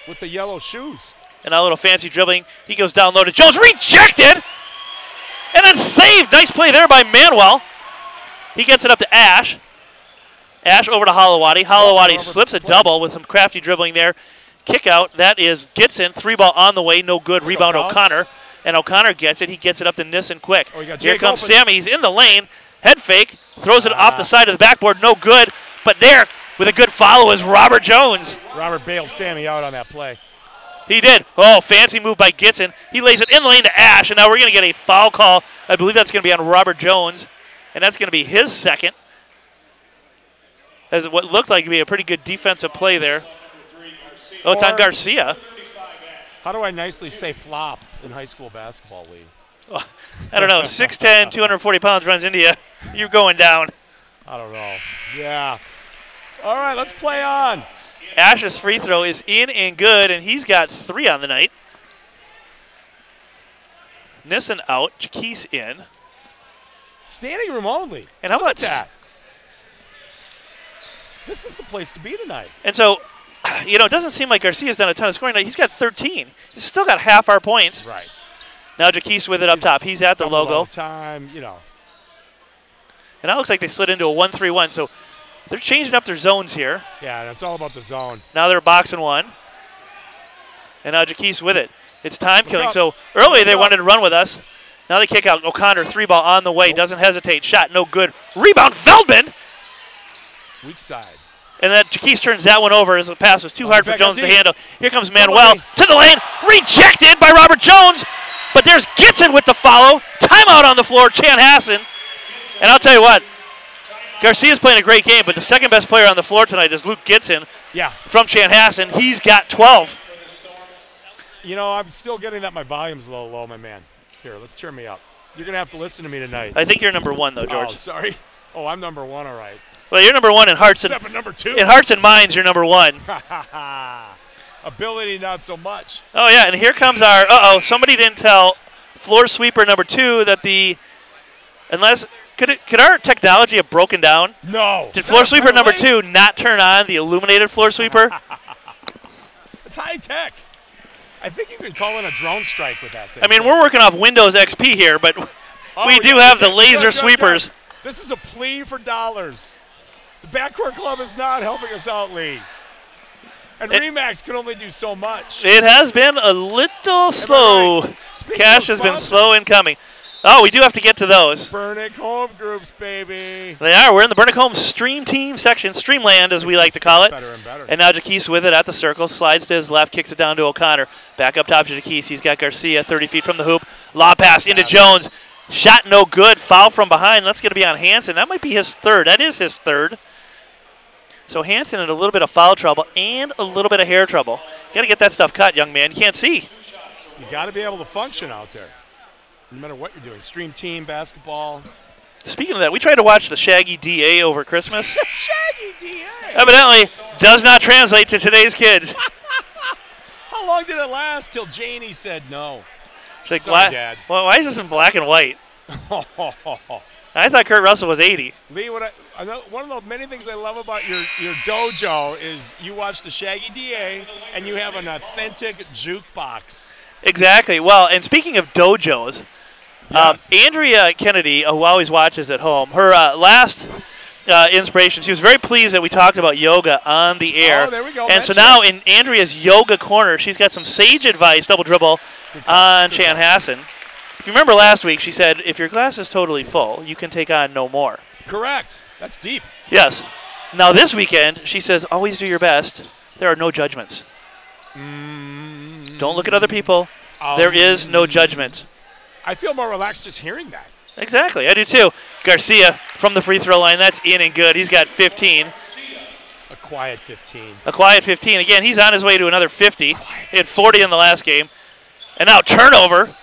With the yellow shoes. And a little fancy dribbling. He goes down low to Jones. Rejected. And then saved. Nice play there by Manuel. He gets it up to Ash. Ash over to Holowati. Holowati slips a double with some crafty dribbling there. Kick out. That is Gitson. 3-ball on the way. No good. Rebound O'Connor. And O'Connor gets it. He gets it up to Nissen quick. Here comes Sammy. He's in the lane. Head fake. Throws it off the side of the backboard. No good. But there, with a good follow, is Robert Jones. Robert bailed Sammy out on that play. He did. Oh, fancy move by Gitson. He lays it in the lane to Ash. And now we're going to get a foul call. I believe that's going to be on Robert Jones. And that's going to be his second. As what looked like to be a pretty good defensive play there. Oh, it's on Garcia. How do I nicely say flop in high school basketball league? Oh, I don't know. 6'10", 240 pounds runs into you. You're going down. I don't know. Yeah. All right, let's play on. Ash's free throw is in and good, and he's got 3 on the night. Nissen out. Jaquise in. Standing room only. And how about that? This is the place to be tonight. And so, you know, it doesn't seem like Garcia's done a ton of scoring tonight. He's got 13. He's still got half our points. Right. Now Jaquise with it up top. He's at the logo. Time, you know. And that looks like they slid into a 1-3-1. So they're changing up their zones here. Yeah, that's all about the zone. Now they're boxing one. And now Jaquise with it. It's time killing. So earlier they wanted to run with us. Now they kick out. O'Connor, 3-ball on the way. Nope. Doesn't hesitate. Shot no good. Rebound, Feldman. Weak side. And then Jaquise turns that one over as the pass was too hard for Jones to handle. Here comes Manuel to the lane. Rejected by Robert Jones. But there's Gitson with the follow. Timeout on the floor, Chanhassen. And I'll tell you what, Garcia's playing a great game, but the second best player on the floor tonight is Luke Gitson from Chanhassen. He's got 12. You know, I'm still getting that my volume's a little low, my man. Here, let's turn me up. You're going to have to listen to me tonight. I think you're number 1, though, George. Oh, sorry. Oh, I'm number 1, all right. Well, you're number 1 in hearts and number 2. In hearts and minds, you're number 1. Ability, not so much. Oh yeah, and here comes our. Somebody didn't tell floor sweeper number 2 that the could our technology have broken down? No. Did floor sweeper number 2 not turn on the illuminated floor sweeper? It's high tech. I think you could call in a drone strike with that thing. I mean, we're working off Windows XP here, but we do have the laser sweepers. This is a plea for dollars. The Backcourt Club is not helping us out, Lee. And Remax can only do so much. It has been a little slow. Right? Cash has been slow in coming. Oh, we do have to get to those. Burnick Home Groups, baby. They are. We're in the Burnick Home Stream Team section, Streamland as we like to call it. Better and better. And now Jaquise with it at the circle, slides to his left, kicks it down to O'Connor. Back up top to Jaquise. He's got Garcia 30 feet from the hoop. Lob pass into Jones. Shot no good. Foul from behind. That's going to be on Hansen. That might be his third. That is his third. So Hansen in a little bit of foul trouble and a little bit of hair trouble. You got to get that stuff cut, young man. You can't see. You got to be able to function out there, no matter what you're doing. Stream team, basketball. Speaking of that, we tried to watch the Shaggy DA over Christmas. Shaggy DA! Evidently does not translate to today's kids. How long did it last till Janie said no? She's like, sorry, Dad. Why is this in black and white? I thought Kurt Russell was 80. Lee, I know one of the many things I love about your dojo is you watch the Shaggy DA and you have an authentic jukebox. Exactly. Well, and speaking of dojos, yes. Andrea Kennedy, who always watches at home, her last inspiration, she was very pleased that we talked about yoga on the air. Oh, there we go. And so now in Andrea's yoga corner, she's got some sage advice, double dribble, on Chanhassen. If you remember last week, she said, if your glass is totally full, you can take on no more. Correct. That's deep. Yes. Now this weekend, she says, always do your best. There are no judgments. Don't look at other people. There is no judgment. I feel more relaxed just hearing that. Exactly. I do too. Garcia from the free throw line. That's in and good. He's got 15. A quiet 15. A quiet 15. Again, he's on his way to another 50. He had 40 in the last game. And now turnover.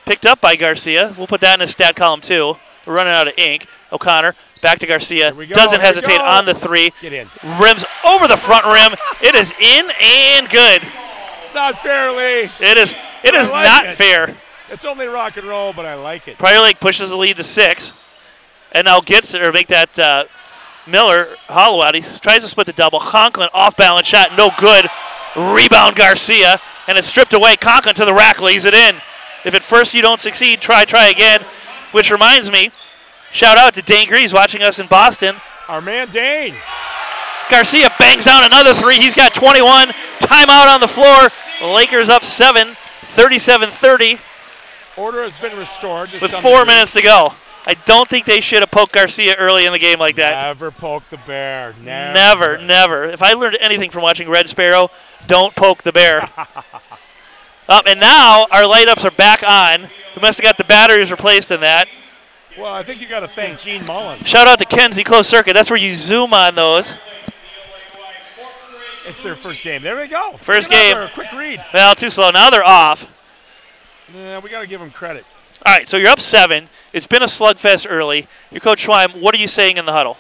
Picked up by Garcia. We'll put that in his stat column too. We're running out of ink. O'Connor back to Garcia. Doesn't hesitate on the 3. Get in. Rims over the front rim. It is in and good. It's not fair, Lee. It It is like not it. fair. It's only rock and roll, but I like it. Prior Lake pushes the lead to 6. And now gets or make that Miller Holloway. He tries to split the double. Conklin off balance shot, no good. Rebound Garcia, and it's stripped away. Conklin to the rack, lays it in. If at first you don't succeed, try again. Which reminds me, shout out to Dane Greaves watching us in Boston. Our man Dane. Garcia bangs down another 3. He's got 21. Timeout on the floor. Lakers up 7, 37-30. Order has been restored. With 4 minutes to go. I don't think they should have poked Garcia early in the game like that. Never poke the bear. Never. If I learned anything from watching Red Sparrow, don't poke the bear. And now our light ups are back on. We must have got the batteries replaced in that. Well, I think you got to thank Gene Mullins. Shout out to Kenzie Closed Circuit. That's where you zoom on those. It's their first game. There we go. First game. A quick read. Well, too slow. Now they're off. Yeah, we got to give them credit. All right, so you're up 7. It's been a slugfest early. Your Coach Schweim, what are you saying in the huddle?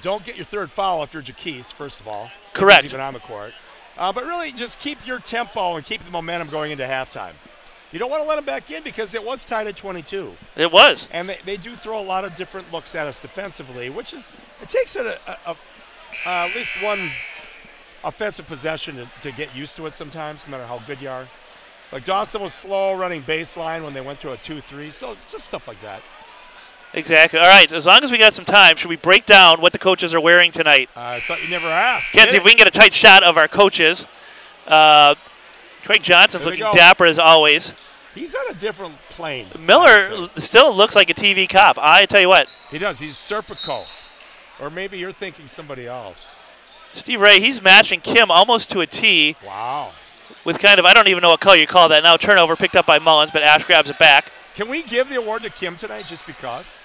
Don't get your third foul if you're Jaquise, first of all. Correct. Even on the court. But really, just keep your tempo and keep the momentum going into halftime. You don't want to let them back in because it was tied at 22. It was. And they do throw a lot of different looks at us defensively, which is it takes at least one offensive possession to get used to it sometimes, no matter how good you are. Like Dawson was slow running baseline when they went to a 2-3, so it's just stuff like that. Exactly. All right, as long as we got some time, should we break down what the coaches are wearing tonight? I thought you never asked. Kenzie, if we can get a tight shot of our coaches. Craig Johnson's looking dapper as always. He's on a different plane. Miller still looks like a TV cop. I tell you what. He does. He's Serpico. Or maybe you're thinking somebody else. Steve Ray, he's matching Kim almost to a T. Wow. With kind of, I don't even know what color you call that now. Turnover picked up by Mullins, but Ash grabs it back. Can we give the award to Kim tonight just because?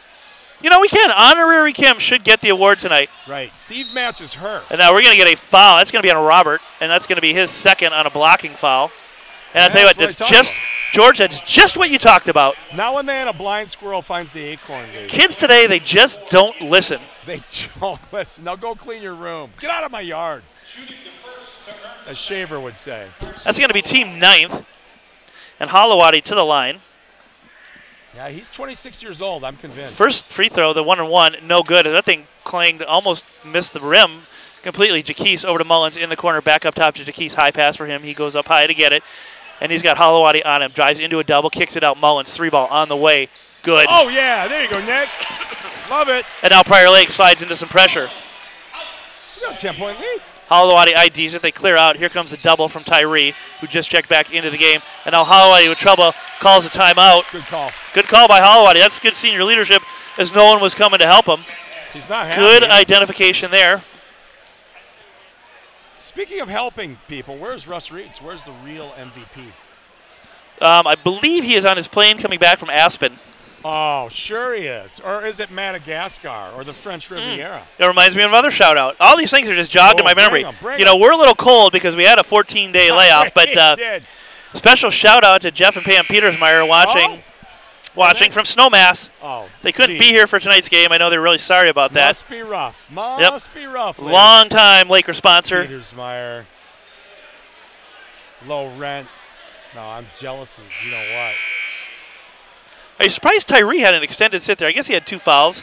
You know, we can. Honorary Kim should get the award tonight. Right. Steve matches her. And now we're going to get a foul. That's going to be on Robert, and that's going to be his second on a blocking foul. And I'll tell you what, George, that's just what you talked about. Now and then a blind squirrel finds the acorn. Kids today, they just don't listen. They don't listen. Now go clean your room. Get out of my yard. As Shaver would say. That's going to be team 9th. And Holloway to the line. Yeah, he's 26 years old, I'm convinced. First free throw, the 1-and-1, no good. That thing clanged, almost missed the rim completely. Jaquise over to Mullins in the corner, back up top to Jaquise. High pass for him. He goes up high to get it. And he's got Holloway on him. Drives into a double, kicks it out. Mullins, 3-ball on the way. Good. Oh, yeah. There you go, Nick. Love it. And now Prior Lake slides into some pressure. You got a 10-point lead. Holloway IDs it. They clear out. Here comes the double from Tyree, who just checked back into the game. And now Holloway with trouble calls a timeout. Good call. Good call by Holloway. That's good senior leadership as no one was coming to help him. He's not happy. Good identification there. Speaking of helping people, where's Russ Reeds? Where's the real MVP? I believe he is on his plane coming back from Aspen. Oh, sure he is. Or is it Madagascar or the French Riviera? That reminds me of another shout-out. All these things are just jogged in my memory. Bring you know, we're a little cold because we had a 14-day layoff, but special shout-out to Jeff and Pam Petersmeyer watching from Snowmass. Oh, they couldn't be here for tonight's game. I know they're really sorry about that. Must be rough. Must be rough. Long-time Laker sponsor. Petersmeyer. Low rent. No, I'm jealous as you know what. Are you surprised Tyree had an extended sit there? I guess he had 2 fouls,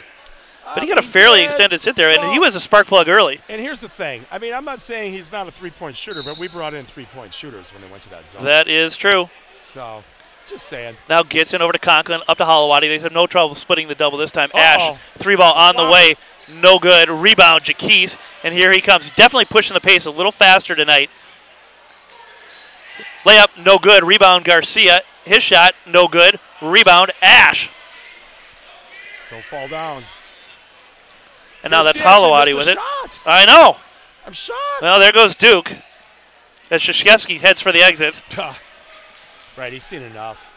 but he got a fairly extended sit there, and he was a spark plug early. And here's the thing. I mean, I'm not saying he's not a three-point shooter, but we brought in three-point shooters when they went to that zone. That is true. So, just saying. Now Gitson over to Conklin, up to Holloway. They have no trouble splitting the double this time. Ash, 3-ball on the way. No good. Rebound, Jaquise, and here he comes. Definitely pushing the pace a little faster tonight. Layup, no good. Rebound, Garcia. His shot, no good. Rebound, Ash. Don't fall down. And now that's Holloway with it. I know. I'm shocked. Well, there goes Duke. As Krzyzewski heads for the exits. Right, he's seen enough.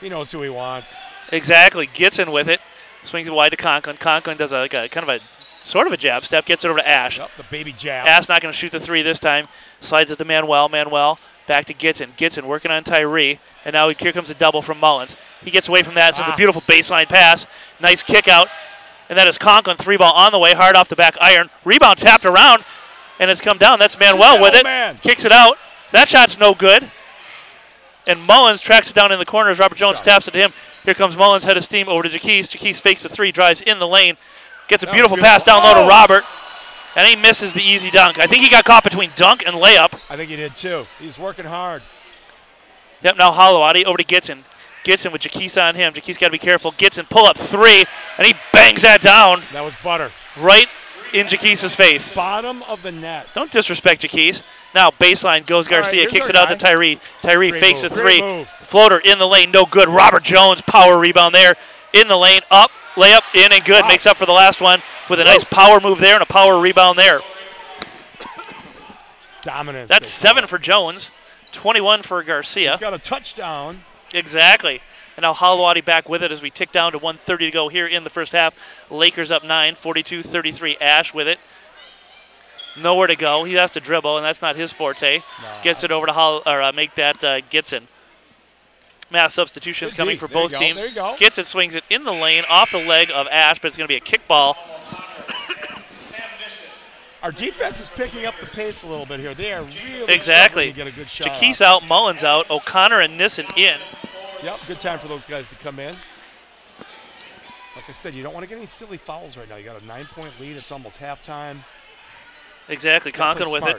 He knows who he wants. Exactly. Gets in with it. Swings it wide to Conklin. Conklin does a kind of a sort of a jab step. Gets it over to Ash. Yep, the baby jab. Ash not going to shoot the 3 this time. Slides it to Manuel. Manuel back to Gitson. Gitson working on Tyree. And now here comes a double from Mullins. He gets away from that. Sends a beautiful baseline pass. Nice kick out. And that is Conklin. 3-ball on the way. Hard off the back iron. Rebound tapped around. And it's come down. That's Manuel with it. Kicks it out. That shot's no good. And Mullins tracks it down in the corner as Robert Jones taps it to him. Here comes Mullins, head of steam over to Jaquise. Jaquise fakes the 3, drives in the lane. Gets a beautiful pass down low to Robert. And he misses the easy dunk. I think he got caught between dunk and layup. I think he did too. He's working hard. Yep, now Holowati over to Gitson. Gitson with Jaquise on him. Jaquise got to be careful. Gitson pull up 3, and he bangs that down. That was butter. Right in Jaquise's face. Bottom of the net. Don't disrespect Jaquise. Now baseline goes Garcia, kicks it out to Tyree. Tyree fakes a 3. Floater in the lane, no good. Robert Jones, power rebound there. In the lane, up, layup, in and good. Makes up for the last one with a nice power move there and a power rebound there. Dominance. That's 7 for Jones, 21 for Garcia. He's got a touchdown. Exactly. And now Holowati back with it as we tick down to 1:30 to go here in the first half. Lakers up 9, 42-33. Ash with it. Nowhere to go. He has to dribble, and that's not his forte. No. Gets it over to make that Gitson. Mass substitutions coming for both teams. There you go. Gitson swings it in the lane off the leg of Ash, but it's going to be a kick ball. Our defense is picking up the pace a little bit here. They are really exactly. To get a good shot. Jaquise out, Mullins out, O'Connor and Nissen in. Yep, good time for those guys to come in. Like I said, you don't want to get any silly fouls right now. You got a 9-point lead. It's almost halftime. Exactly, Conklin with it.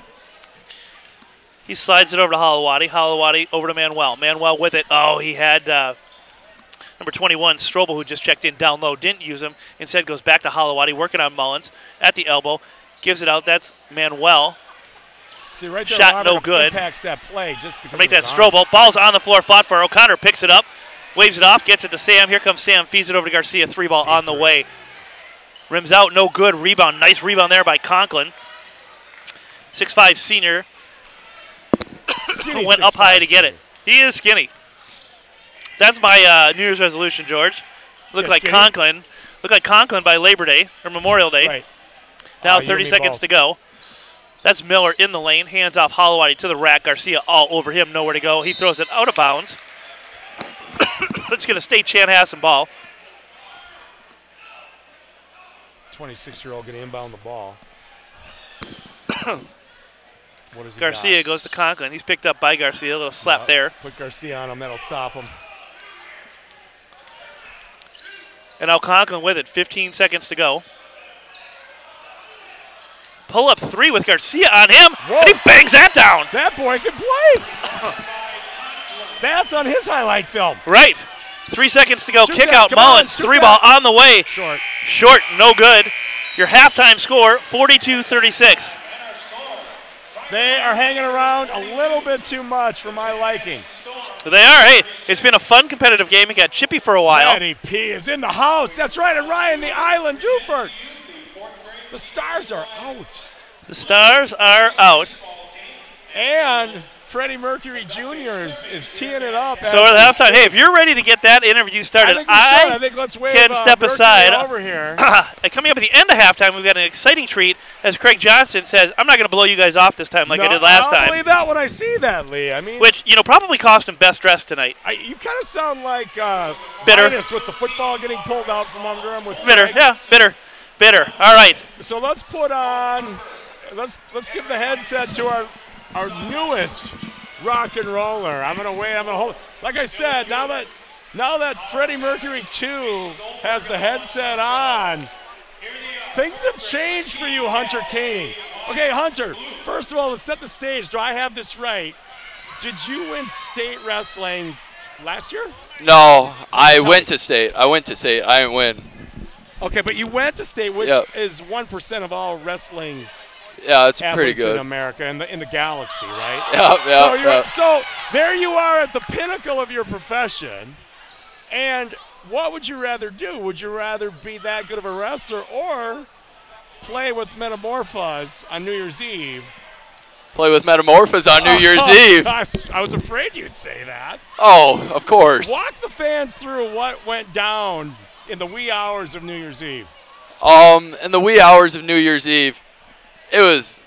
He slides it over to Holowati. Holowati over to Manuel. Manuel with it. Oh, he had number 21, Strobel, who just checked in down low. Didn't use him. Instead goes back to Holowati, working on Mullins at the elbow. Gives it out. That's Manuel. See, right there, shot no good. Impacts that play just because make that Strobel. Ball's on the floor, fought for. O'Connor picks it up, waves it off, gets it to Sam. Here comes Sam, feeds it over to Garcia. 3-ball on the way. Rims out, no good. Rebound, nice rebound there by Conklin. 6'5" senior. Went up high to get it. He is skinny. That's my New Year's resolution, George. Look like skinny? Conklin. Look like Conklin by Labor Day or Memorial Day. Right. Now 30 seconds to go. That's Miller in the lane. Hands off Holowati to the rack. Garcia all over him. Nowhere to go. He throws it out of bounds. It's going to stay Chanhassen ball. 26-year-old going to inbound the ball. What is he Garcia goes to Conklin. He's picked up by Garcia. A little slap there. Put Garcia on him. That'll stop him. And now Conklin with it. 15 seconds to go. Pull up 3 with Garcia on him. Whoa. And he bangs that down. That boy can play. That's on his highlight film. Right. 3 seconds to go. Shoot Kick that. out Mullins. 3-ball on the way. Short. Short. No good. Your halftime score, 42-36. They are hanging around a little bit too much for my liking. They are. Hey, it's been a fun competitive game. It got chippy for a while. Eddie P is in the house. That's right. And Ryan the Island Duford. The Stars are out. The Stars are out. And Freddie Mercury Jr. is teeing it up. So at halftime, hey, if you're ready to get that interview started, I think let's wave, can step Mercury aside. Over here. Coming up at the end of halftime, we've got an exciting treat as Craig Johnson says, I'm not going to blow you guys off this time like I did last time. I don't believe that when I see that, Lee. I mean, which, probably cost him best dressed tonight. You kind of sound like bitter Linus with the football getting pulled out from under him. With bitter, Craig. yeah, bitter. Bitter. All right. So let's put on, let's give the headset to our newest rock and roller. I'm gonna wait. I'm gonna hold. Like I said, now that Freddie Mercury 2 has the headset on, things have changed for you, Hunter Caney. Okay, Hunter. First of all, to set the stage, do I have this right? Did you win state wrestling last year? No, I went to state. I didn't win. Okay, but you went to state, which is 1% of all wrestling. Yeah, it's pretty good in America and in the galaxy, right? Yeah. So there you are at the pinnacle of your profession. And what would you rather do? Would you rather be that good of a wrestler or play with Metamorphos on New Year's Eve? Play with Metamorphos on New Year's Eve. I was afraid you'd say that. Oh, of course. Walk the fans through what went down in the wee hours of New Year's Eve. In the wee hours of New Year's Eve, it was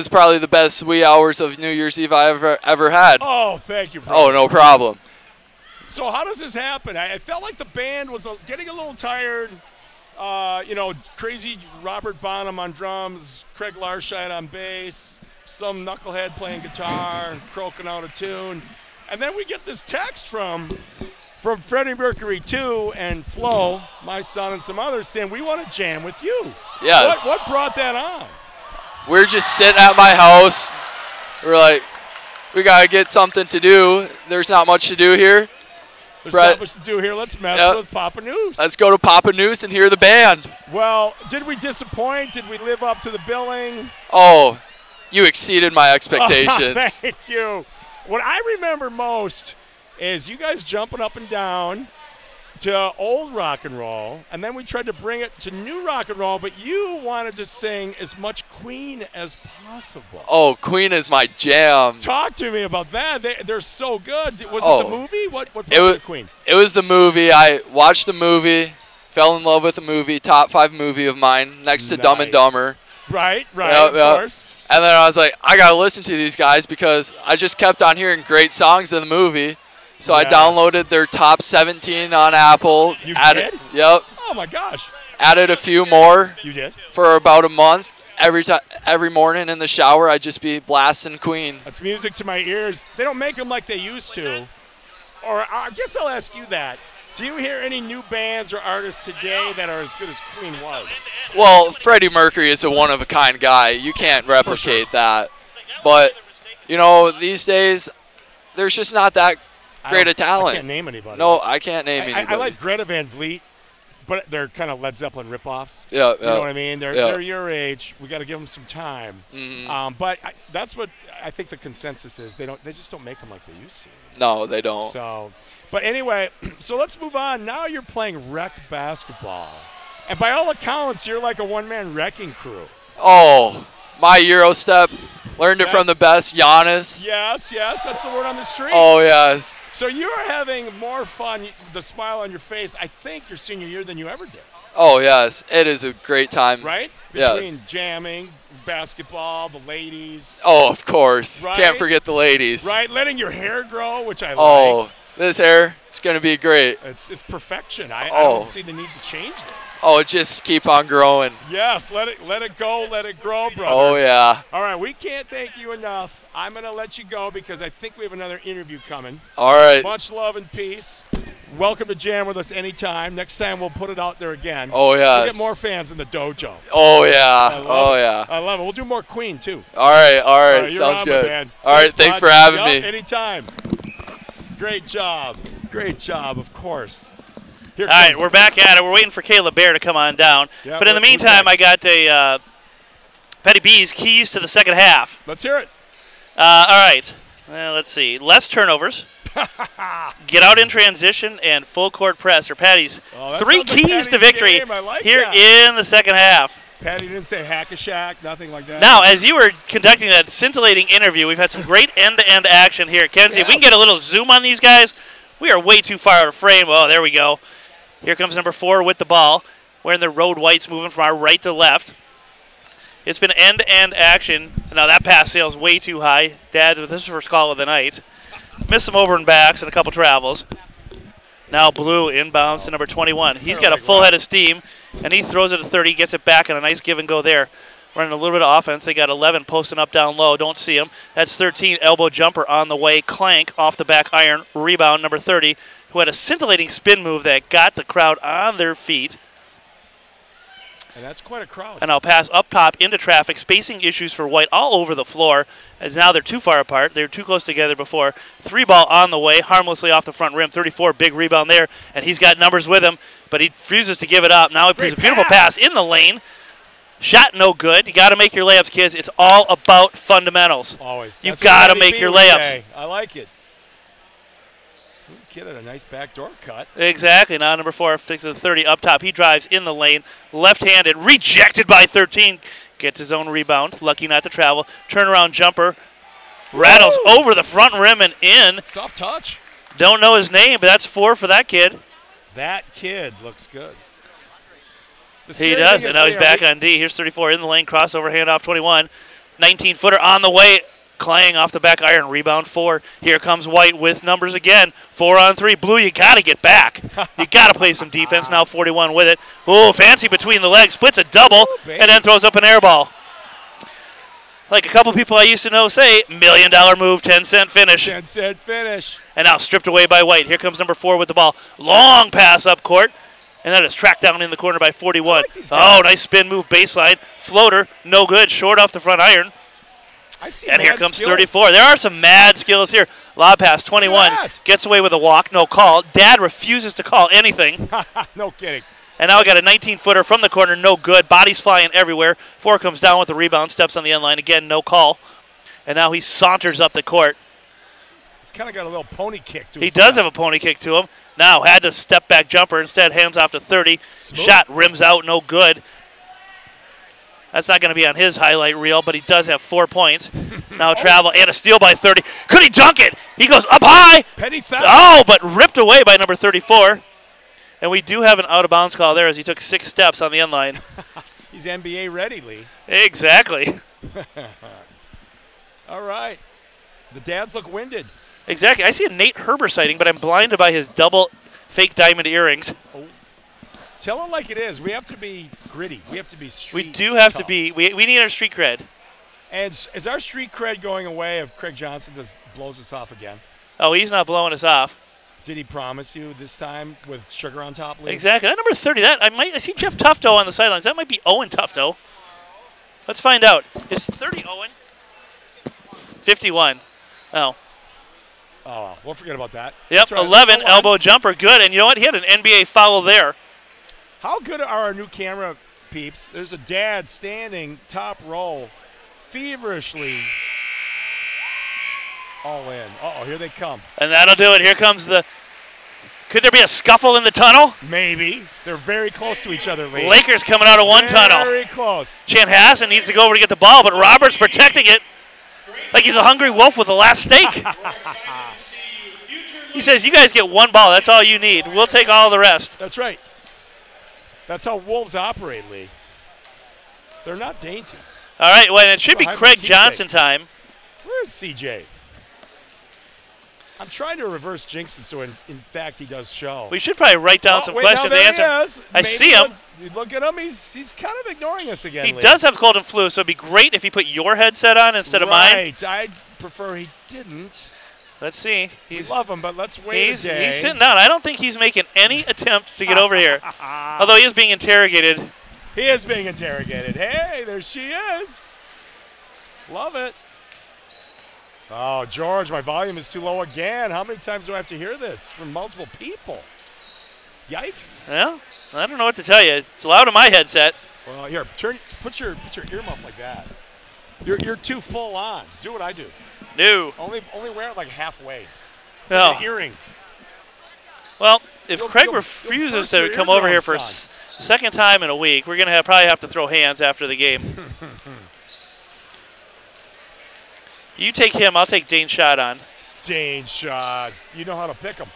probably the best wee hours of New Year's Eve I ever had. Oh, thank you, bro. Oh, no problem. So how does this happen? I felt like the band was getting a little tired. Crazy Robert Bonham on drums, Craig Larscheid on bass, some knucklehead playing guitar, croaking out a tune. And then we get this text from Freddie Mercury 2 and Flo, my son, and some others saying, we want to jam with you. Yes. What brought that on? We're just sitting at my house. We're like, we got to get something to do. There's not much to do here. There's not much to do here. Let's mess with Papa News. Let's go to Papa News and hear the band. Well, did we disappoint? Did we live up to the billing? Oh, you exceeded my expectations. Thank you. What I remember most is you guys jumping up and down to old rock and roll, and then we tried to bring it to new rock and roll, but you wanted to sing as much Queen as possible. Oh, Queen is my jam. Talk to me about that. They're so good. Was it the movie? What part of Queen? It was the movie. I watched the movie, fell in love with the movie, top 5 movie of mine, next to Dumb and Dumber. Right, of course. And then I was like, I got to listen to these guys because I just kept on hearing great songs in the movie. So I downloaded their top 17 on Apple. You did? Yep. Oh, my gosh. Added a few more. You did? For about a month. Every morning in the shower, I'd just be blasting Queen. That's music to my ears. They don't make them like they used to. Or I guess I'll ask you that. Do you hear any new bands or artists today that are as good as Queen was? Well, Freddie Mercury is a one-of-a-kind guy. You can't replicate that. But, you know, these days, there's just not that great a talent. I can't name anybody. No, I can't name anybody. I like Greta Van Fleet, but they're kind of Led Zeppelin ripoffs. Yeah, you know what I mean? They're your age. We got to give them some time. Mm-hmm. But that's what I think the consensus is. They just don't make them like they used to. No, they don't. So, but anyway, so let's move on. Now you're playing rec basketball, and by all accounts, you're like a one-man wrecking crew. Oh, my Euro step. Learned it from the best, Giannis. Yes, that's the word on the street. Oh, yes. So you're having more fun, the smile on your face, I think, your senior year than you ever did. Oh, yes. It is a great time. Right? Between jamming, basketball, the ladies. Oh, of course. Right? Can't forget the ladies. Right? Letting your hair grow, which I like. Oh, this hair, it's going to be great. It's perfection. I don't see the need to change this. Oh, just keep on growing. Yes, let it go, let it grow, brother. Oh, yeah. All right, we can't thank you enough. I'm going to let you go because I think we have another interview coming. All right. Much love and peace. Welcome to jam with us anytime. Next time we'll put it out there again. Oh, yes. We'll get more fans in the dojo. Oh, yeah. I love it. We'll do more Queen, too. All right. Sounds good. Man. All right, thanks for having me. Anytime. Great job, of course. All right, we're back at it. We're waiting for Caleb Bear to come on down. Yeah, but in the meantime, I got a Petty B's keys to the second half. Let's hear it. All right. Well, let's see. Less turnovers. Get out in transition and full court press are Patty's 3 keys to victory here in the second half. Patty didn't say hack-a-shack, nothing like that. Now, as you were conducting that scintillating interview, we've had some great end-to-end action here. Kenzie, if we can get a little zoom on these guys, we are way too far out of frame. Oh, there we go. Here comes number 4 with the ball. Wearing the road whites, moving from our right to left. It's been end-to-end action. Now that pass sails way too high. Dad with his first call of the night. Missed some over and backs and a couple travels. Now Blue inbounds to number 21. He's got a full head of steam, and he throws it to 30, gets it back, and a nice give and go there. Running a little bit of offense. They got 11 posting up down low. Don't see him. That's 13. Elbow jumper on the way. Clank off the back iron. Rebound number 30, who had a scintillating spin move that got the crowd on their feet. And that's quite a crowd. And I'll pass up top into traffic. Spacing issues for White all over the floor. As now they're too far apart. They were too close together before. 3 ball on the way, harmlessly off the front rim. 34, big rebound there. And he's got numbers with him, but he refuses to give it up. Now he plays a beautiful pass in the lane. Shot no good. You got to make your layups, kids. It's all about fundamentals. Always. You got to make your layups. I like it. Kid had a nice backdoor cut. Exactly. Now number 4 fixes the 30 up top. He drives in the lane, left-handed, rejected by 13. Gets his own rebound. Lucky not to travel. Turnaround jumper. Rattles over the front rim and in. Soft touch. Don't know his name, but that's 4 for that kid. That kid looks good. He does, and now he's back on D. Here's 34 in the lane, crossover, handoff 21. 19-footer on the way. Clang off the back iron, rebound 4. Here comes White with numbers again. 4 on 3. Blue, you got to get back. You got to play some defense. Now 41 with it. Oh, fancy between the legs. Splits a double and then throws up an air ball. Like a couple people I used to know say, $1 million move, 10-cent finish. 10-cent finish. And now stripped away by White. Here comes number 4 with the ball. Long pass up court. And that is tracked down in the corner by 41. Oh, nice spin move baseline. Floater, no good. Short off the front iron. And here comes 34. There are some mad skills here. Lob pass, 21. Gets away with a walk, no call. Dad refuses to call anything. No kidding. And now we got a 19-footer from the corner, no good. Bodies flying everywhere. 4 comes down with the rebound, steps on the end line. Again, no call. And now he saunters up the court. He's kind of got a little pony kick to him. He does have a pony kick to him. Now had to step back jumper. Instead, hands off to 30. Smooth. Shot rims out, no good. That's not going to be on his highlight reel, but he does have 4 points. Now travel and a steal by 30. Could he dunk it? He goes up high. Petty theft. Oh, but ripped away by number 34. And we do have an out-of-bounds call there as he took 6 steps on the end line. He's NBA ready, Lee. Exactly. All right. The dads look winded. Exactly. I see a Nate Herber sighting, but I'm blinded by his double fake diamond earrings. Oh. Tell it like it is. We have to be gritty. We have to be street We do have tough. to be. We need our street cred. And is our street cred going away if Craig Johnson just blows us off again? Oh, he's not blowing us off. Did he promise you this time with sugar on top, Lee? Exactly. That number 30, I see Jeff Tufto on the sidelines. That might be Owen Tufto. Let's find out. Is 30 Owen? 51. Oh. Oh, we'll forget about that. Yep, Right. 11, elbow jumper, good. And you know what? He had an NBA foul there. How good are our new camera peeps? There's a dad standing top row, feverishly all in. Uh-oh, here they come. And that'll do it. Here comes the... Could there be a scuffle in the tunnel? Maybe. They're very close to each other, Lee. Lakers coming out of one tunnel. Very close. Chanhassen needs to go over to get the ball, but Roberts protecting it like he's a hungry wolf with the last steak. He says, you guys get one ball. That's all you need. We'll take all the rest. That's right. That's how Wolves operate, Lee. They're not dainty. All right, well, it should be Craig Johnson time. Where's CJ? I'm trying to reverse jinx it so in fact he does show. We should probably write down some questions to answer. I see him. Look at him. He's kind of ignoring us again. He Lee. does have cold and flu, so it'd be great if he put your headset on instead of mine. Right. I'd prefer he didn't. Let's see. We love him, but let's wait a day. He's sitting down. I don't think he's making any attempt to get over here. Although he is being interrogated. He is being interrogated. Hey, there she is. Love it. Oh, George, my volume is too low again. How many times do I have to hear this from multiple people? Yikes. Well, I don't know what to tell you. It's loud in my headset. Well, here, put your earmuff like that. You're too full on. Do what I do. No. Only wear it like halfway. It's no. like an earring. Well, if Craig refuses to come over here for a second time in a week, we're going to probably have to throw hands after the game. You take him, I'll take Dane Schott on. Dane Schott. You know how to pick him.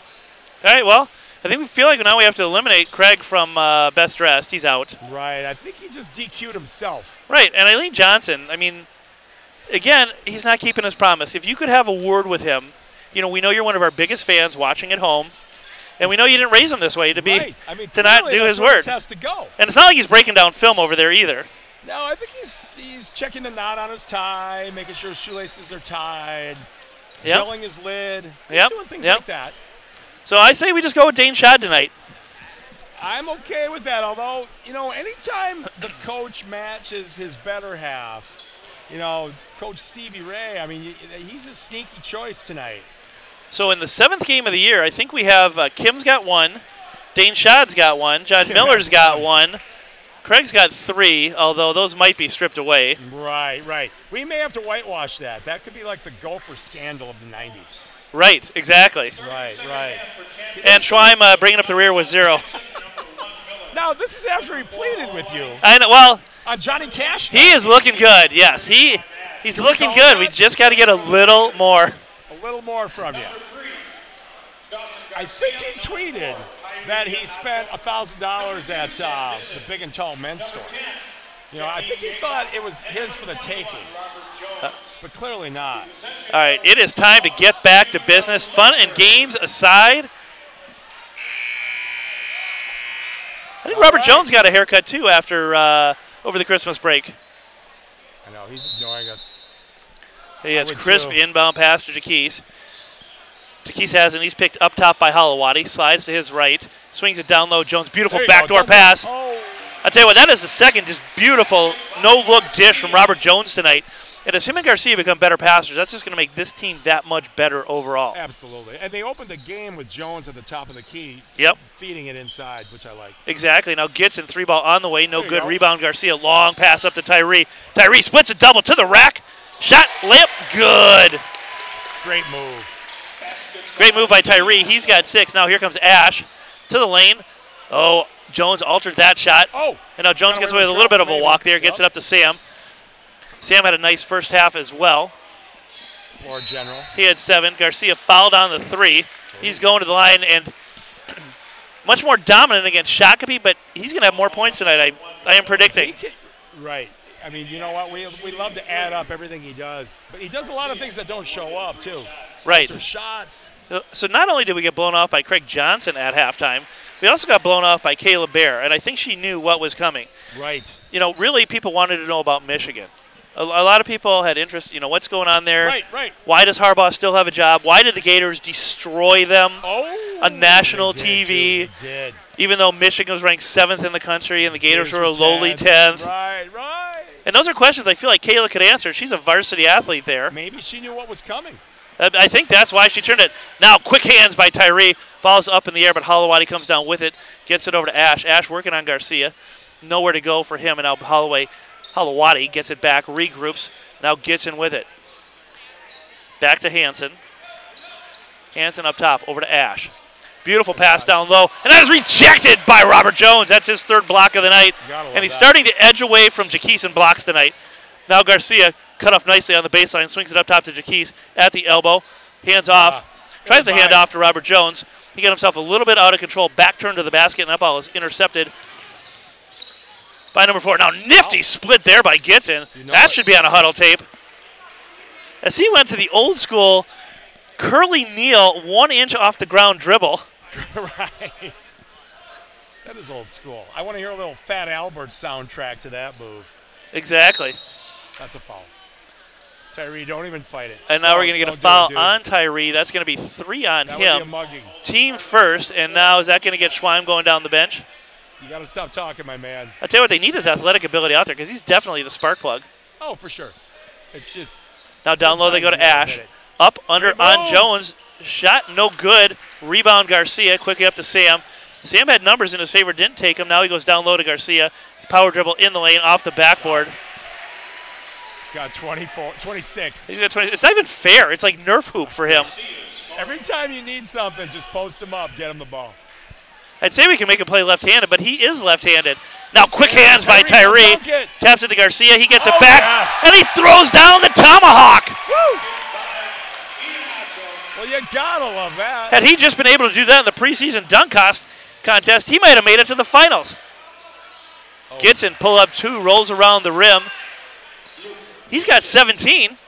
All right, well, I think we feel like now we have to eliminate Craig from Best Dressed. He's out. Right, I think he just DQ'd himself. Right, and Eileen Johnson, I mean, again, he's not keeping his promise. If you could have a word with him, you know, we know you're one of our biggest fans watching at home, and we know you didn't raise him this way to be to not do his word. Has to go. And it's not like he's breaking down film over there either. No, I think he's checking the knot on his tie, making sure his shoelaces are tied, gelling his lid, doing things like that. So I say we just go with Dane Schott tonight. I'm okay with that, although, you know, anytime the coach matches his better half, you know, Coach Stevie Ray, I mean, he's a sneaky choice tonight. So in the 7th game of the year, I think we have Kim's got 1, Dane Schott's got 1, John Miller's got 1, Craig's got 3, although those might be stripped away. Right, right. We may have to whitewash that. That could be like the Gopher scandal of the 90s. Right, exactly. Right, right. And Schweim bringing up the rear with 0. Now, this is after he pleaded with you. I know, well, on Johnny Cash. He is looking good, yes. He's looking good. We just got to get a little more. A little more from you. I think he tweeted that he spent $1,000 at the Big and Tall Men's Store. You know, I think he thought it was his for the taking, but clearly not. All right, it is time to get back to business. Fun and games aside. I think Robert Jones got a haircut too after over the Christmas break. I know, he's ignoring us. He has crisp inbound pass to Jaquise. Jaquise has it. He's picked up top by Holowati. Slides to his right. Swings it down low. Jones, beautiful backdoor pass. Oh. I'll tell you what, that is the second just beautiful no-look dish from Robert Jones tonight. And as him and Garcia become better passers, that's just going to make this team that much better overall. Absolutely. And they opened the game with Jones at the top of the key. Yep. Feeding it inside, which I like. Exactly. Now Gitson, 3-ball on the way. No good. Go. Rebound, Garcia. Long pass up to Tyree. Tyree splits a double to the rack. Shot, layup, good. Great move. Great move by Tyree. He's got 6. Now here comes Ash to the lane. Oh, Jones altered that shot. Oh. And now Jones gets away with a little bit of a walk there. Gets it up to Sam. Sam had a nice first half as well. Floor general. He had 7. Garcia fouled on the 3. He's going to the line and much more dominant against Shakopee, but he's going to have more points tonight, I am predicting. Right. I mean, you know what? We love to add up everything he does. But he does a lot of things that don't show up, too. Right. Shots. So not only did we get blown off by Craig Johnson at halftime, we also got blown off by Kayla Bear, and I think she knew what was coming. Right. You know, really people wanted to know about Michigan. A lot of people had interest, you know, what's going on there? Right. Why does Harbaugh still have a job? Why did the Gators destroy them on national TV? They did. Even though Michigan was ranked 7th in the country and the Gators were a lowly 10th. Right. And those are questions I feel like Kayla could answer. She's a varsity athlete there. Maybe she knew what was coming. I think that's why she turned it. Now, quick hands by Tyree. Ball's up in the air, but Holowati comes down with it. Gets it over to Ash. Ash working on Garcia. Nowhere to go for him, and now Holowati gets it back, regroups, now gets in with it. Back to Hansen. Hansen up top, over to Ash. Beautiful pass down low, and that is rejected by Robert Jones. That's his 3rd block of the night. And he's starting to edge away from Jaquise in blocks tonight. Now Garcia cut off nicely on the baseline, swings it up top to Jaquise at the elbow. Hands off, tries to hand off to Robert Jones. He got himself a little bit out of control, back turn to the basket, and that ball is intercepted by number 4. Now, nifty split there by Gitson. That should be on a huddle tape. As he went to the old school curly kneel, 1 inch off the ground dribble. Right. That is old school. I want to hear a little Fat Albert soundtrack to that move. Exactly. That's a foul. Tyree, don't even fight it. And now we're going to get a foul on Tyree. That's going to be 3 on that him. Would be a mugging. Team first, and now is that going to get Schweim going down the bench? You got to stop talking, my man. I tell you what, they need his athletic ability out there because he's definitely the spark plug. Oh, for sure. It's just now down low they go to Ash. Up under on Jones. Shot no good. Rebound Garcia. Quickly up to Sam. Sam had numbers in his favor, didn't take him. Now he goes down low to Garcia. Power dribble in the lane off the backboard. He's got 26. He's got 20. It's not even fair. It's like Nerf hoop for him. Every time you need something, just post him up, get him the ball. I'd say we can make him play left-handed, but he is left-handed. Now quick hands by Tyree. Taps it to Garcia. He gets it back, and he throws down the tomahawk. Woo! Well, you gotta love that. Had he just been able to do that in the preseason dunk contest, he might have made it to the finals. Gitson pull up 2, rolls around the rim. He's got 17.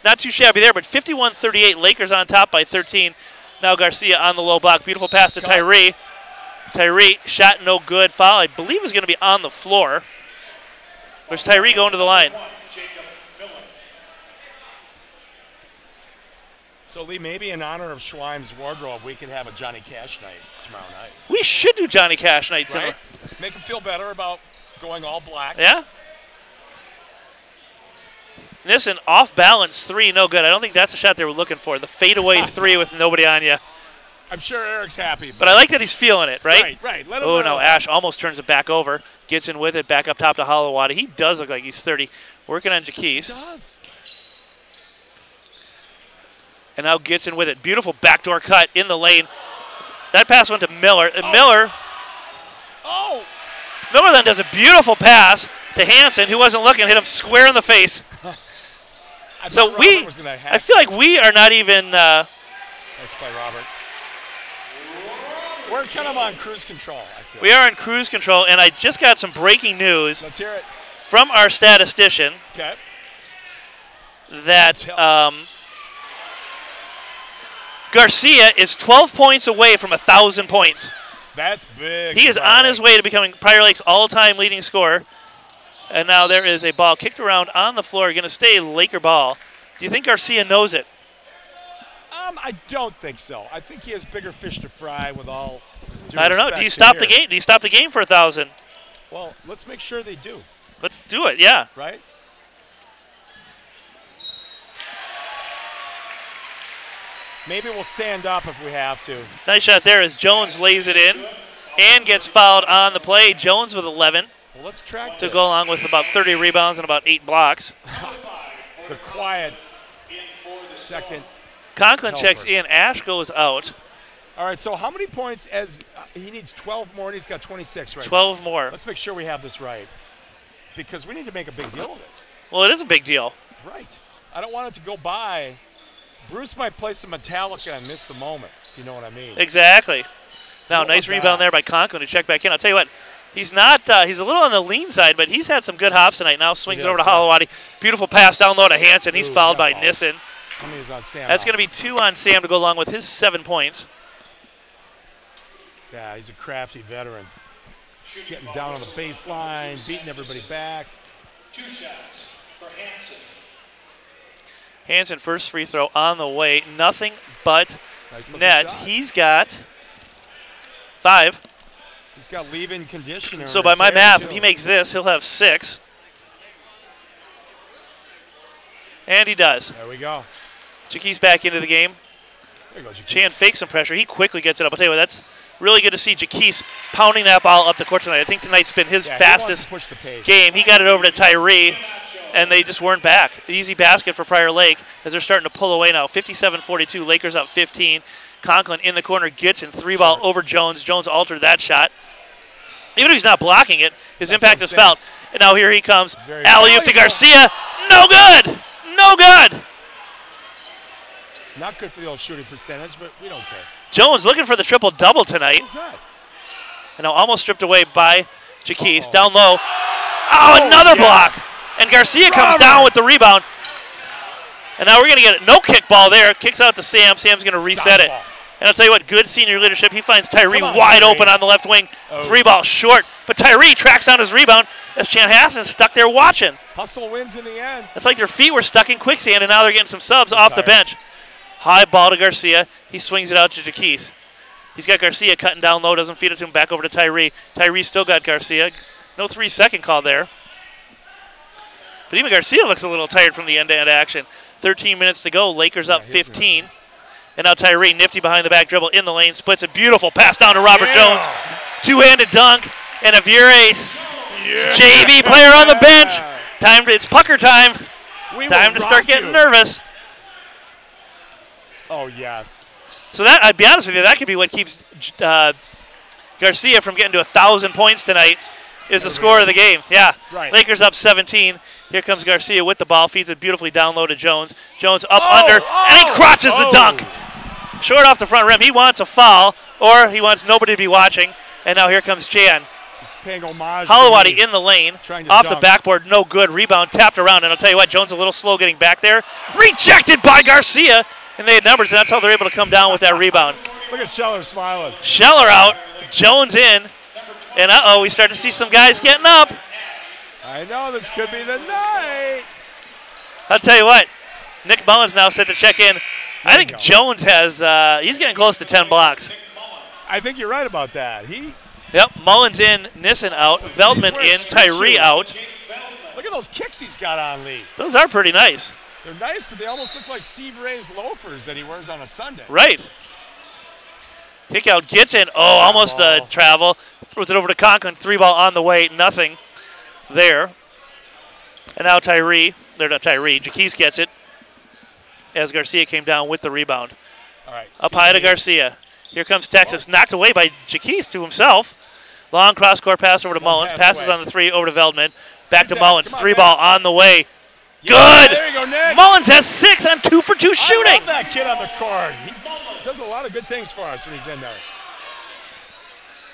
Not too shabby there, but 51-38. Lakers on top by 13. Now Garcia on the low block. Beautiful pass to Tyree. Tyree, shot no good. Foul, I believe, is going to be on the floor. There's Tyree going to the line. So, Lee, maybe in honor of Schweim's wardrobe, we could have a Johnny Cash night tomorrow night. We should do Johnny Cash night right? Make him feel better about going all black. Yeah. Listen, off-balance 3, no good. I don't think that's a shot they were looking for. The fadeaway 3 with nobody on you. I'm sure Eric's happy. But I like that he's feeling it, right? Right. Let him oh, no, Ash almost turns it back over. Gets in with it, back up top to Holowati. He does look like he's 30. Working on Jaquise. He does. And now gets in with it. Beautiful backdoor cut in the lane. That pass went to Miller. And Miller then does a beautiful pass to Hansen, who wasn't looking, hit him square in the face. So I feel like we are not even. Nice play, Robert. We're kind of on cruise control, I feel. We are on cruise control, and I just got some breaking news. Let's hear it. From our statistician. Okay. That Garcia is 12 points away from 1,000 points. That's big. He is on his way to becoming Prior Lake's all-time leading scorer. And now there is a ball kicked around on the floor. Going to stay Laker ball. Do you think Garcia knows it? I don't think so. I think he has bigger fish to fry with all due I don't know. respect Do you to stop the here. game? Do you stop the game for 1,000? Well, let's make sure they do, Let's do it, yeah. right? Maybe we'll stand up if we have to. Nice shot there as Jones lays it in and gets fouled on the play. Jones with 11 Well, let's track to this. go along with about 30 rebounds and about 8 blocks. The quiet second. Conklin Helper. checks in. Ash goes out. All right, so how many points as he needs 12 more and he's got 26 right 12 now. more. Let's make sure we have this right because we need to make a big deal of this. Well, it is a big deal. Right. I don't want it to go by. Bruce might play some Metallica and miss the moment, if you know what I mean. Exactly. Now, What nice was rebound that? there by Conklin to check back in. I'll tell you what, he's not. He's a little on the lean side, but he's had some good hops tonight. Now swings He over to does, yeah. Holowati. Beautiful pass down low to Hansen. He's Ooh, fouled got by fouled. Nissen. How many is on Sam? That's now? going to be 2 on Sam to go along with his 7 points. Yeah, he's a crafty veteran. Getting down on the baseline, beating everybody back. 2 shots for Hansen. Hansen first free throw on the way. Nothing but Nice looking net. shot. He's got 5. He's got leave-in conditioner. So in by his my hair, math, too. if he makes this, he'll have 6. And he does. There we go. Jaquise back into the game. There you go, Jaquise. Chan fakes some pressure. He quickly gets it up. I'll tell you what, that's really good to see Jaquise pounding that ball up the court tonight. I think tonight's been his Yeah, he wants fastest to push the pace. game. He got it over to Tyree, and they just weren't back. Easy basket for Prior Lake as they're starting to pull away now. 57-42, Lakers up 15. Conklin in the corner gets in 3-ball over Jones. Jones altered that shot. Even if he's not blocking it, his That's impact what is I'm saying. felt. And now here he comes. Very Alley-oop to valuable. Garcia. No good. No good. Not good for the old shooting percentage, but we don't care. Jones looking for the triple-double tonight. Who's that? And now almost stripped away by Jaquise. Uh-oh. Down low. Oh, another block. yes. And Garcia comes Robert. down with the rebound. And now we're going to get no kick ball there. Kicks out to Sam. Sam's going to reset it. ball. And I'll tell you what, good senior leadership. He finds Tyree Come on, wide Tyree. open on the left wing. Oh. 3-ball short. But Tyree tracks down his rebound as Chanhassen's stuck there watching. Hustle wins in the end. It's like their feet were stuck in quicksand, and now they're getting some subs off the tired. bench. High ball to Garcia. He swings it out to Jaquise. He's got Garcia cutting down low, doesn't feed it to him, back over to Tyree. Tyree still got Garcia. No 3-second call there. But even Garcia looks a little tired from the end-to-end action. 13 minutes to go. Lakers up 15. And now Tyree, nifty behind the back dribble in the lane, splits a beautiful pass down to Robert Jones. Two-handed dunk, and a Vurace JV player on the bench. It's pucker time. Time to start getting nervous. Oh, yes. So that, I'd be honest with you, that could be what keeps Garcia from getting to 1,000 points tonight is the score of the game. Yeah. Right. Lakers up 17. Here comes Garcia with the ball, feeds it beautifully down low to Jones. Jones up under, and he crotches the dunk. Short off the front rim. He wants a foul, or he wants nobody to be watching. And now here comes Chan. He's paying homage to Holowati me. in the lane, Trying to off the dunk. backboard, no good. Rebound tapped around, and I'll tell you what, Jones a little slow getting back there. Rejected by Garcia, and they had numbers, and that's how they're able to come down with that rebound. Look at Scheller smiling. Scheller out, Jones in, and we start to see some guys getting up. I know this could be the night. I'll tell you what, Nick Mullins now set to check in. I you think go. Jones has, he's getting close to 10 blocks. I think you're right about that. Yep, Mullins in, Nissen out, Veldman wearing in, street Tyree shoes. out. Look at those kicks he's got on, Lee. Those are pretty nice. They're nice, but they almost look like Steve Ray's loafers that he wears on a Sunday. Right. Kick out gets in. Oh, almost the travel. Throws it over to Conklin. 3-ball on the way. Nothing there. And now Tyree. They're not Tyree. Jaquise gets it as Garcia came down with the rebound. All right. Up high to Garcia. Here comes Texas. Knocked away by Jaquise to himself. Long cross-court pass over to Mullins. pass Passes away. on the 3 over to Veldman. Back to Come on, Mullins. come on, 3-ball on the way. Yeah, Good! there you go, Nick. Mullins has 6 on 2 for 2 I shooting. love that kid on the court. He does a lot of good things for us when he's in there.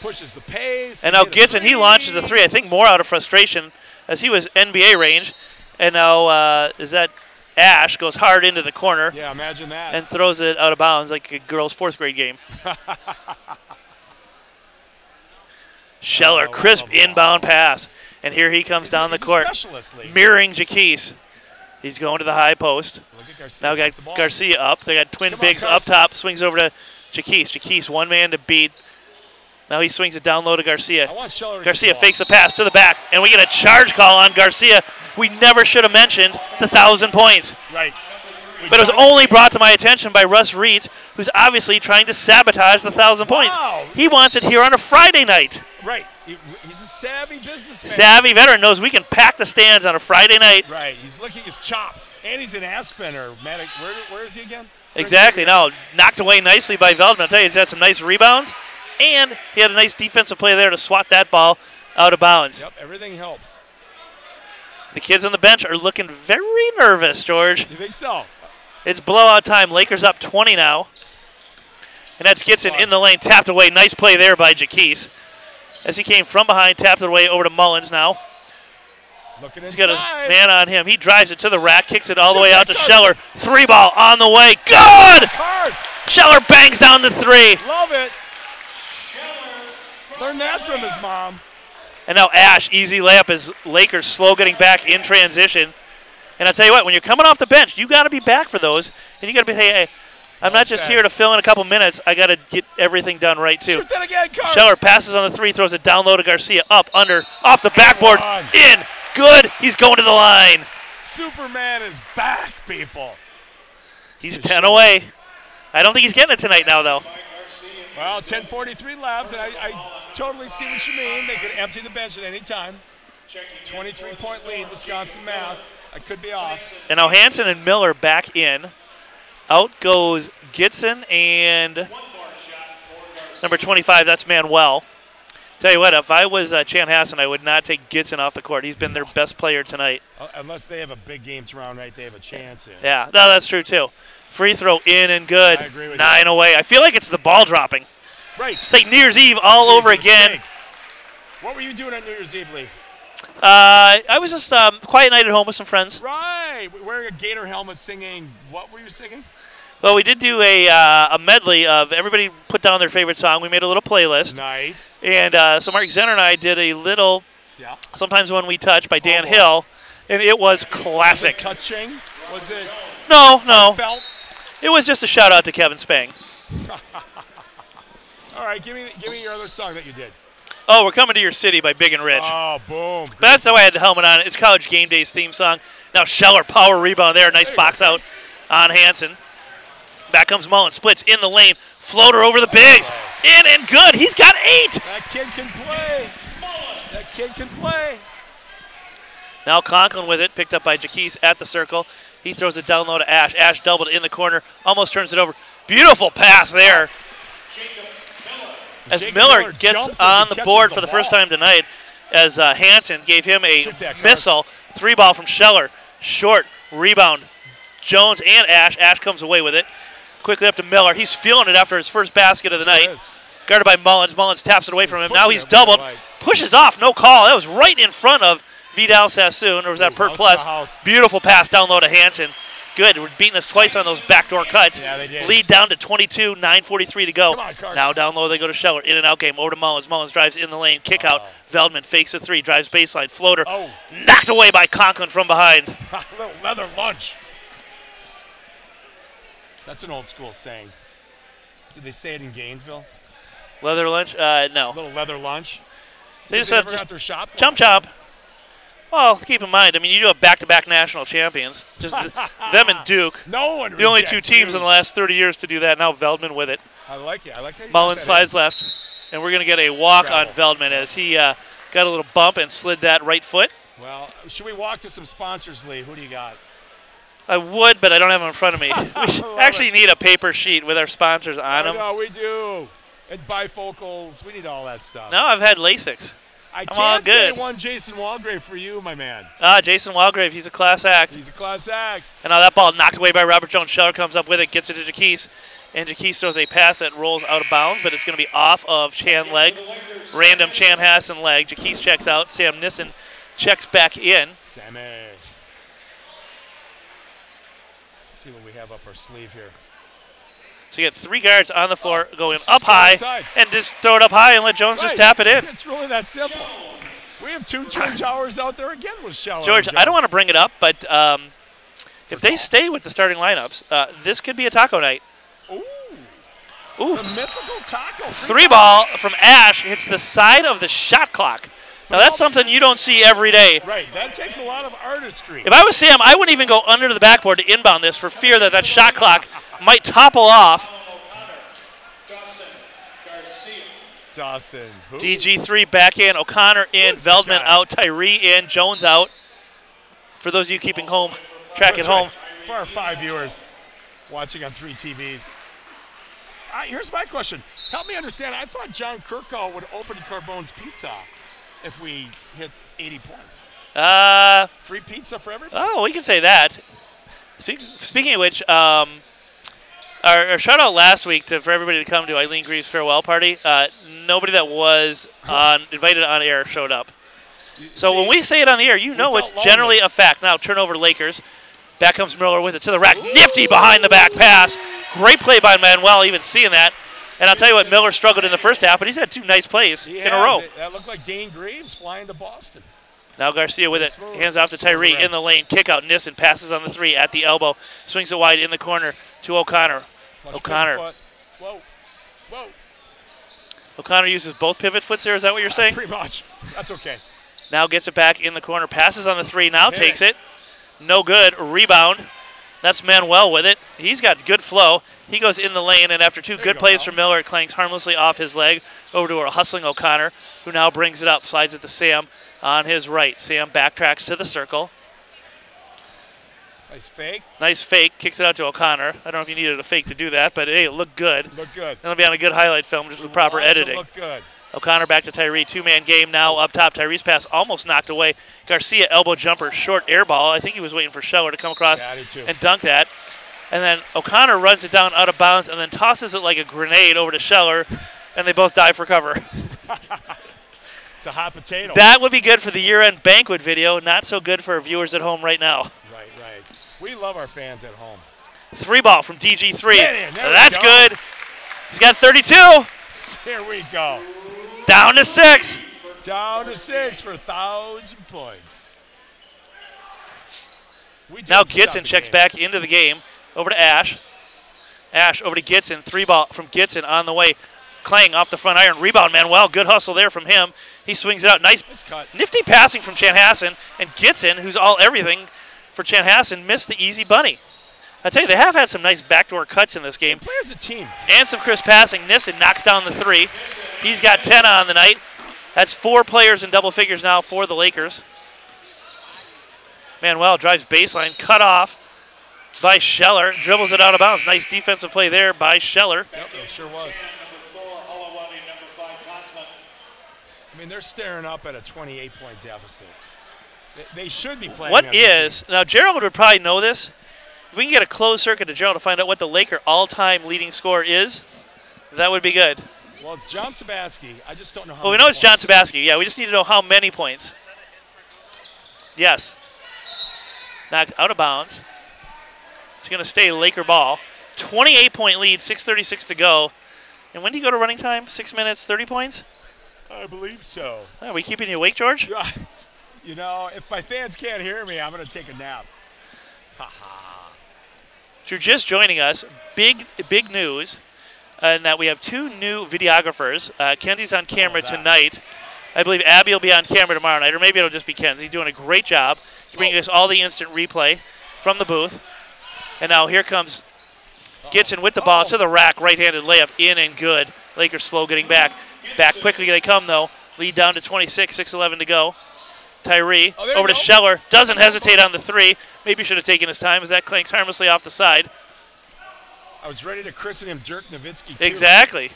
Pushes the pace. And now hit a Gitson, he three. launches a 3, I think more out of frustration, as he was NBA range. And now is that Ash goes hard into the corner Yeah, imagine that. and throws it out of bounds like a girl's 4th grade game. Scheller, crisp inbound pass. And here he comes down the He's a court, specialist, Lee. mirroring Jaquise. He's going to the high post. Look at Garcia. Now we got Garcia up. They got twin bigs up top. Swings over to Jaquise. Jaquise, one man to beat. Now he swings it down low to Garcia. Garcia fakes the pass to the back, and we get a charge call on Garcia. We never should have mentioned the 1,000 points. Right. But it was only brought to my attention by Russ Reeds, who's obviously trying to sabotage the 1,000 points. Wow. He wants it here on a Friday night. Right. He's a savvy businessman. Savvy veteran knows we can pack the stands on a Friday night. Right. He's licking his chops. And he's in Aspen or Matic. Where is he again? Exactly. Now, knocked away nicely by Veldman. I'll tell you, he's had some nice rebounds. And he had a nice defensive play there to swat that ball out of bounds. Yep, everything helps. The kids on the bench are looking very nervous, George. You think so? It's blowout time. Lakers up 20 now. And that's Gitson in the lane, tapped away. Nice play there by Jaquise. As he came from behind, tapped it away over to Mullins now. Looking He's inside. got a man on him. He drives it to the rack, kicks it all the way out to Scheller. 3-ball on the way. Good! Scheller bangs down the 3. Love it. Learned that from his mom. And now Ash, easy layup as Lakers slow getting back in transition. And I'll tell you what, when you're coming off the bench, you got to be back for those. And you got to be, hey, I'm not just here to fill in a couple minutes. I got to get everything done right, too. Shoot that again, Carson. Scheller passes on the 3, throws it down low to Garcia. Up, under, off the backboard, in. Good. He's going to the line. Superman is back, people. He's 10 away. I don't think he's getting it tonight now, though. Well, 10:43 left, and I totally see what you mean. They could empty the bench at any time. 23-point lead, Wisconsin math. I could be off. And now Hansen and Miller back in. Out goes Gitson and number 25, that's Manuel. Tell you what, if I was Chanhassen, I would not take Gitson off the court. He's been their best player tonight. Unless they have a big game tomorrow night, they have a chance. Yeah, no, that's true, too. Free throw in and good. I agree with 9 away. I feel like it's the ball dropping. Right. It's like New Year's Eve all over again. What were you doing on New Year's Eve, Lee? I was just quiet night at home with some friends. Right. Wearing a Gator helmet singing. What were you singing? Well, we did do a medley of everybody put down their favorite song. We made a little playlist. Nice. And so Mark Zenner and I did a little Sometimes When We Touch by Dan Hill, and it was classic. Was it touching? Was it? No. Felt? It was just a shout out to Kevin Spang. All right, give me your other song that you did. Oh, We're Coming to Your City by Big and Rich. Oh, boom. But that's how I had the helmet on. It's College Game Day's theme song. Now Scheller, power rebound there. Nice box out on Hansen. Back comes Mullen. Splits in the lane. Floater over the bigs. In and good. He's got 8. That kid can play. That kid can play. Now Conklin with it. Picked up by Jaquise at the circle. He throws it down low to Ash. Ash doubled in the corner. Almost turns it over. Beautiful pass there. As Miller gets on the board for the first time tonight, as Hansen gave him a missile. 3-ball from Scheller. Short rebound. Jones and Ash. Ash comes away with it. Quickly up to Miller. He's feeling it after his first basket of the night. Guarded by Mullins. Mullins taps it away from him. Now he's doubled. Pushes off. No call. That was right in front of Vidal Sassoon, or was that Pert Plus? Beautiful pass down low to Hansen. Good. We're beating us twice on those backdoor cuts. Yeah, they did. Lead down to 22, 9:43 to go. Come on, Carson. Now down low they go to Scheller. In and out game. Over to Mullins. Mullins drives in the lane. Kick out. Veldman fakes a 3. Drives baseline. Floater. Knocked away by Conklin from behind. Little leather lunch. That's an old school saying. Did they say it in Gainesville? Leather lunch? No. Little leather lunch. They just said got their shop jump chop. Well, keep in mind, I mean, you do have back-to-back national champions. Just them and Duke. No one. The only 2 teams in the last 30 years to do that. Now Veldman with it. I like it. I like how you Mullins slides left, and we're going to get a walk on Veldman as he got a little bump and slid that right foot. Well, should we walk to some sponsors, Lee? Who do you got? I would, but I don't have them in front of me. We actually need a paper sheet with our sponsors on them. No, we do. And bifocals. We need all that stuff. No, I've had LASIX. I I'm all can't say good. one Jason Walgrave for you, my man. Jason Walgrave, he's a class act. He's a class act. And now that ball knocked away by Robert Jones. Scheller comes up with it, gets it to Jaquise. And Jaquise throws a pass that rolls out of bounds, but it's going to be off of Chan leg. Random Chanhassen leg. Jaquise checks out. Sam Nissen checks back in. Sammy. Let's see what we have up our sleeve here. So you get 3 guards on the floor going up high and just throw it up high and let Jones just tap it in. It's really that simple. We have 2 twin towers out there again with Scheller. George, I don't want to bring it up, but If they stay with the starting lineups, this could be a taco night. Ooh. Ooh. The mythical taco. Three ball from Ash hits the side of the shot clock. Now, that's something you don't see every day. Right. That takes a lot of artistry. If I was Sam, I wouldn't even go under the backboard to inbound this for fear that that shot clock might topple off. Dawson. Who? DG3 back in, O'Connor in, Veldman out, Tyree in, Jones out. For those of you keeping track at home. For our 5 viewers watching on 3 TVs. Here's my question. Help me understand. I thought John Kirkall would open Carbone's Pizza if we hit 80 points. Free pizza for everybody? Oh, we can say that. Speaking of which, our shout out last week for everybody to come to Eileen Greaves' farewell party. Nobody that was invited on air showed up. So when we say it on the air, you know it's generally a fact. Now turnover Lakers. Back comes Miller with it to the rack. Ooh. Nifty behind the back pass. Great play by Manuel, even seeing that. And I'll tell you what, Miller struggled in the first half, but he's had 2 nice plays in a row. That looked like Dane Greaves flying to Boston. Now Garcia with it. Hands off to Tyree in the lane. Kick out. Nissen passes on the 3 at the elbow. Swings it wide in the corner to O'Connor. O'Connor. Whoa. O'Connor uses both pivot foots there. Is that what you're saying? Pretty much. That's okay. Now gets it back in the corner. Passes on the 3. Now takes it. No good. Rebound. That's Manuel with it. He's got good flow. He goes in the lane, and after 2 good plays from Miller, it clangs harmlessly off his leg over to a hustling O'Connor, who now brings it up, slides it to Sam on his right. Sam backtracks to the circle. Nice fake. Nice fake. Kicks it out to O'Connor. I don't know if you needed a fake to do that, but hey, it looked good. Looked good. That'll be on a good highlight film just with proper editing. Looked good. O'Connor back to Tyree. 2-man game now up top. Tyree's pass almost knocked away. Garcia elbow jumper, short air ball. I think he was waiting for Scheller to come across and dunk that. And then O'Connor runs it down out of bounds and then tosses it like a grenade over to Scheller, and they both dive for cover. It's a hot potato. That would be good for the year-end banquet video. Not so good for our viewers at home right now. Right. We love our fans at home. 3 ball from DG3. That's go. good. He's got 32. Here we go. Down to 6. Down to 6 for 1,000 points. Now Gitson checks back into the game. Over to Ash. Ash over to Gitson. 3 ball from Gitson on the way. Clang off the front iron. Rebound, Manuel. Good hustle there from him. He swings it out. Nice cut. Nifty passing from Chanhassen. And Gitson, who's all everything for Chanhassen, missed the easy bunny. I tell you, they have had some nice backdoor cuts in this game. They play as a team. And some crisp passing. Nissen knocks down the 3. He's got 10 on the night. That's 4 players in double figures now for the Lakers. Manuel drives baseline, cut off by Scheller. Dribbles it out of bounds. Nice defensive play there by Scheller. Yep, it sure was. I mean, they're staring up at a 28-point deficit. They should be playing. What is, now Gerald would probably know this. If we can get a closed circuit to Gerald to find out what the Laker all-time leading scorer is, that would be good. Well, it's John Sabaski. I just don't know how Well, we many know it's John points. Sabaski. Yeah, we just need to know how many points. Yes. Knocked out of bounds. It's going to stay Laker ball. 28-point lead, 6:36 to go. And when do you go to running time? 6 minutes, 30 points? I believe so. Are we keeping you awake, George? You know, if my fans can't hear me, I'm going to take a nap. Ha-ha. If you're just joining us, big news, and that we have 2 new videographers. Kenzie's on camera tonight. I believe Abby will be on camera tomorrow night, or maybe it'll just be Kenzie, doing a great job bringing us all the instant replay from the booth. And now here comes Gitson with the ball to the rack, right-handed layup, in and good. Lakers slow getting back. Back quickly they come, though. Lead down to 26, 6:11 to go. Tyree over to Scheller. Doesn't hesitate on the 3. Maybe should have taken his time as that clanks harmlessly off the side. I was ready to christen him Dirk Nowitzki, too. Exactly.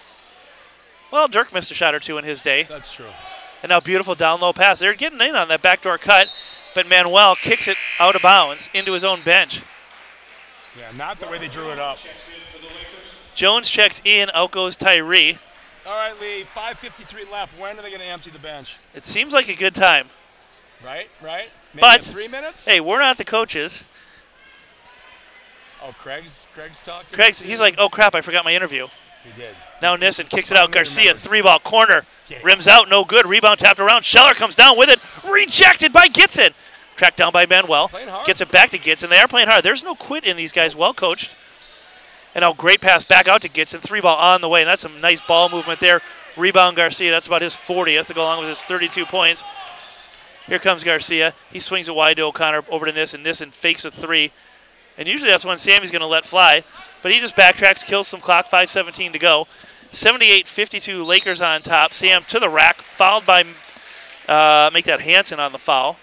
Well, Dirk missed a shot or 2 in his day. That's true. And now beautiful down-low pass. They're getting in on that backdoor cut, but Manuel kicks it out of bounds into his own bench. Yeah, not the way they drew it up. Jones checks in. Out goes Tyree. All right, Lee, 5:53 left. When are they going to empty the bench? It seems like a good time. Right? Maybe But, 3 minutes? Hey, we're not the coaches. Oh, Craig's talking? He's like, oh, crap, I forgot my interview. He did. Now Nissen kicks it out. Garcia, 3-ball corner. Rims out, no good. Rebound tapped around. Scheller comes down with it. Rejected by Gitson. Tracked down by Manuel. Playing hard. Gets it back to Gitson. They are playing hard. There's no quit in these guys. Well coached. And now great pass back out to Gitson. 3-ball on the way. And that's some nice ball movement there. Rebound Garcia. That's about his 40th to go along with his 32 points. Here comes Garcia. He swings it wide to O'Connor over to Nissen. Nissen fakes a 3. And usually that's when Sammy's going to let fly. But he just backtracks, kills some clock. 5:17 to go. 78-52 Lakers on top. Sam to the rack. Fouled by, make that Hansen on the foul.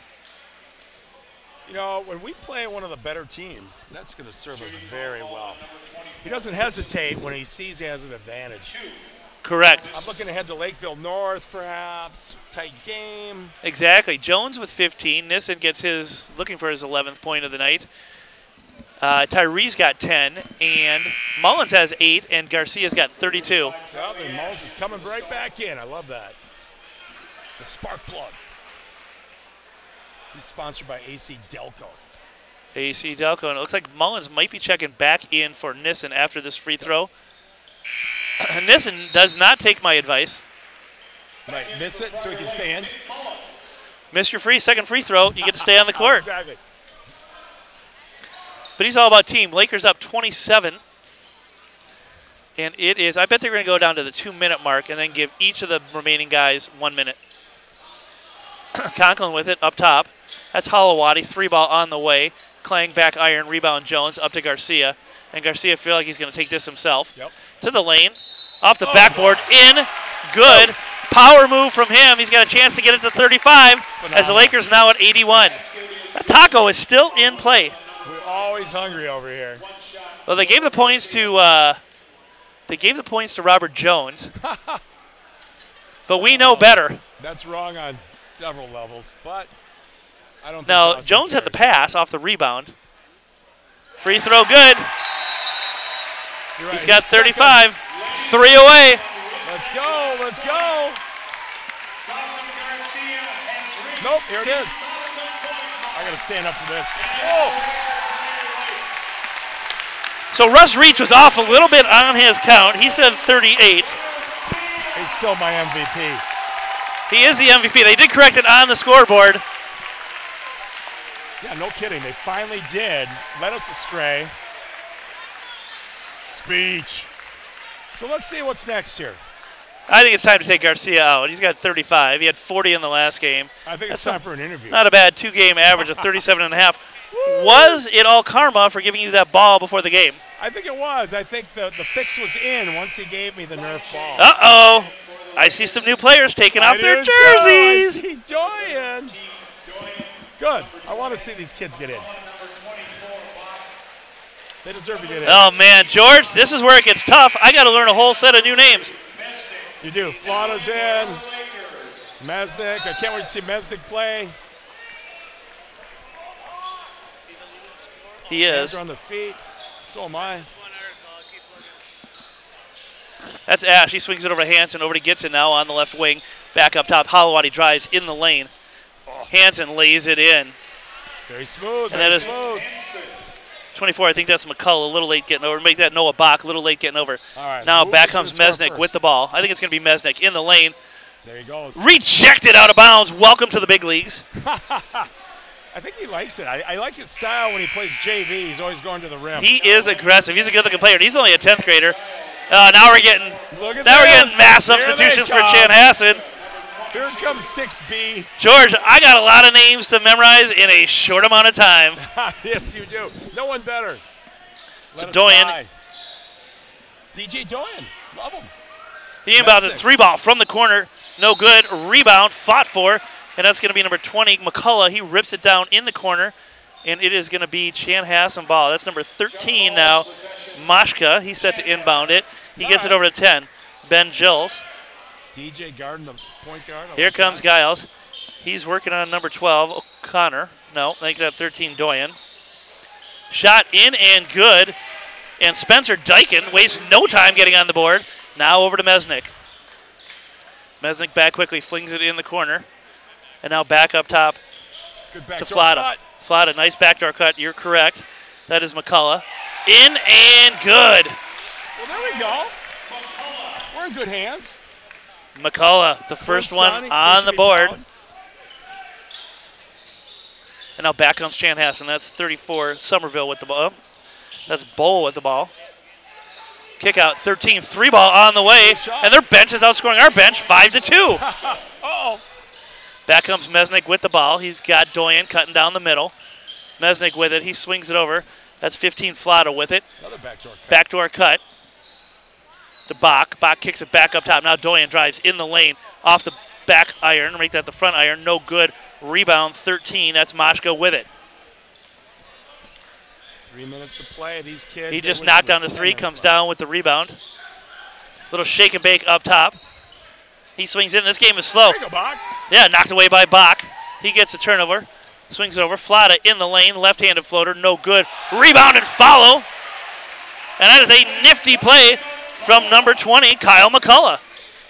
You know, when we play one of the better teams, that's going to serve us very well. He doesn't hesitate when he sees he has an advantage. Correct. I'm looking ahead to Lakeville North, perhaps. Tight game. Exactly. Jones with 15. Nissen gets his, looking for his 11th point of the night. Tyrese got 10, and Mullins has 8, and Garcia's got 32. Yep, and Mullins is coming right back in. I love that. The spark plug. He's sponsored by AC Delco. AC Delco, and it looks like Mullins might be checking back in for Nissen after this free throw. Nissen does not take my advice. Right, miss it so he can stay in. Miss your second free throw, you get to stay on the court. Exactly. But he's all about team. Lakers up 27. And it is, I bet they're going to go down to the 2-minute mark and then give each of the remaining guys 1 minute. Conklin with it up top. That's Holowati. 3-ball on the way. Clang back iron. Rebound Jones up to Garcia. And Garcia feel like he's going to take this himself. Yep. To the lane. Off the backboard. In. Good. Power move from him. He's got a chance to get it to 35 as the Lakers now at 81. That taco is still in play. We're always hungry over here. Well, they gave the points to Robert Jones. But we know better. That's wrong on several levels, but I don't think Now, Dawson Jones had the cares. pass off the rebound. Free throw good. You're right. He's got second. 35. 3 away. Let's go. Let's go. Nope, here it is. I got to stand up for this. Oh! So Russ Reach was off a little bit on his count. He said 38. He's still my MVP. He is the MVP. They did correct it on the scoreboard. Yeah, no kidding. They finally did. Led us astray. Speech. So let's see what's next here. I think it's time to take Garcia out. He's got 35. He had 40 in the last game. I think it's time for an interview. Not a bad 2-game average of 37.5. Was it all karma for giving you that ball before the game? I think it was. I think the fix was in once he gave me the Nerf ball. Uh-oh. I see some new players taking off their jerseys. I see Doyen. Good. I want to see these kids get in. They deserve to get in. Oh, man. George, this is where it gets tough. I got to learn a whole set of new names. You do. Flauda's in. Mesnick. I can't wait to see Mesnick play. He is. Hands are on the feet. So am I. That's Ash. He swings it over to Hansen. Over to Gitson now on the left wing. Back up top. Holowati drives in the lane. Hansen lays it in. Very smooth. And very that is smooth. 24. I think that's McCullough. A little late getting over. Make that Noah Bach. A little late getting over. All right. Now Who back is comes gonna score Mesnick first? with the ball. I think it's going to be Mesnick in the lane. There he goes. Rejected out of bounds. Welcome to the big leagues. I think he likes it. I like his style when he plays JV. He's always going to the rim. He is aggressive. He's a good-looking player. And he's only a 10th grader. Now we're getting Look at we're this. getting mass Here they substitutions for come. Chanhassen. Here comes 6B. George, I got a lot of names to memorize in a short amount of time. Yes, you do. No one better. So Let it Doyen. fly. DJ Doyen. Love him. He inbounded Mesnick. 3-ball from the corner. No good. Rebound. Fought for. And that's going to be number 20, McCullough. He rips it down in the corner. And it is going to be Chanhassen ball. That's number 13 now. Mashka. He's set to inbound it. He gets it over to 10. Ben Gills. DJ Garden, the point guard. Here comes Giles. He's working on number 12, O'Connor. No, make that 13, Doyen. Shot in and good. And Spencer Dyken wastes no time getting on the board. Now over to Mesnick. Mesnick back quickly, flings it in the corner. And now back up top Good to backdoor Flauda. cut. Flauda, nice backdoor cut. You're correct. That is McCullough. In and good. Well, there we go. We're in good hands. McCullough, the first one Sonny, on should the be board. proud. And now back comes Chanhassen. That's 34, Somerville with the ball. That's Bowl with the ball. Kick out, 13, 3-ball on the way. And their bench is outscoring our bench 5-2. Uh-oh. Back comes Mesnick with the ball. He's got Doyen cutting down the middle. Mesnick with it. He swings it over. That's 15, Flotto with it. Another backdoor cut. Backdoor cut to Bach. Bach kicks it back up top. Now Doyen drives in the lane off the back iron. Make that the front iron. No good. Rebound, 13. That's Moshko with it. 3 minutes to play. These kids. He just knocked down the three. Comes down with the rebound. Little shake and bake up top. He swings in. This game is slow. There you go, Bach. Yeah, knocked away by Bach. He gets a turnover. Swings it over. Flotta in the lane. Left-handed floater. No good. Rebound and follow. And that is a nifty play from number 20, Kyle McCullough.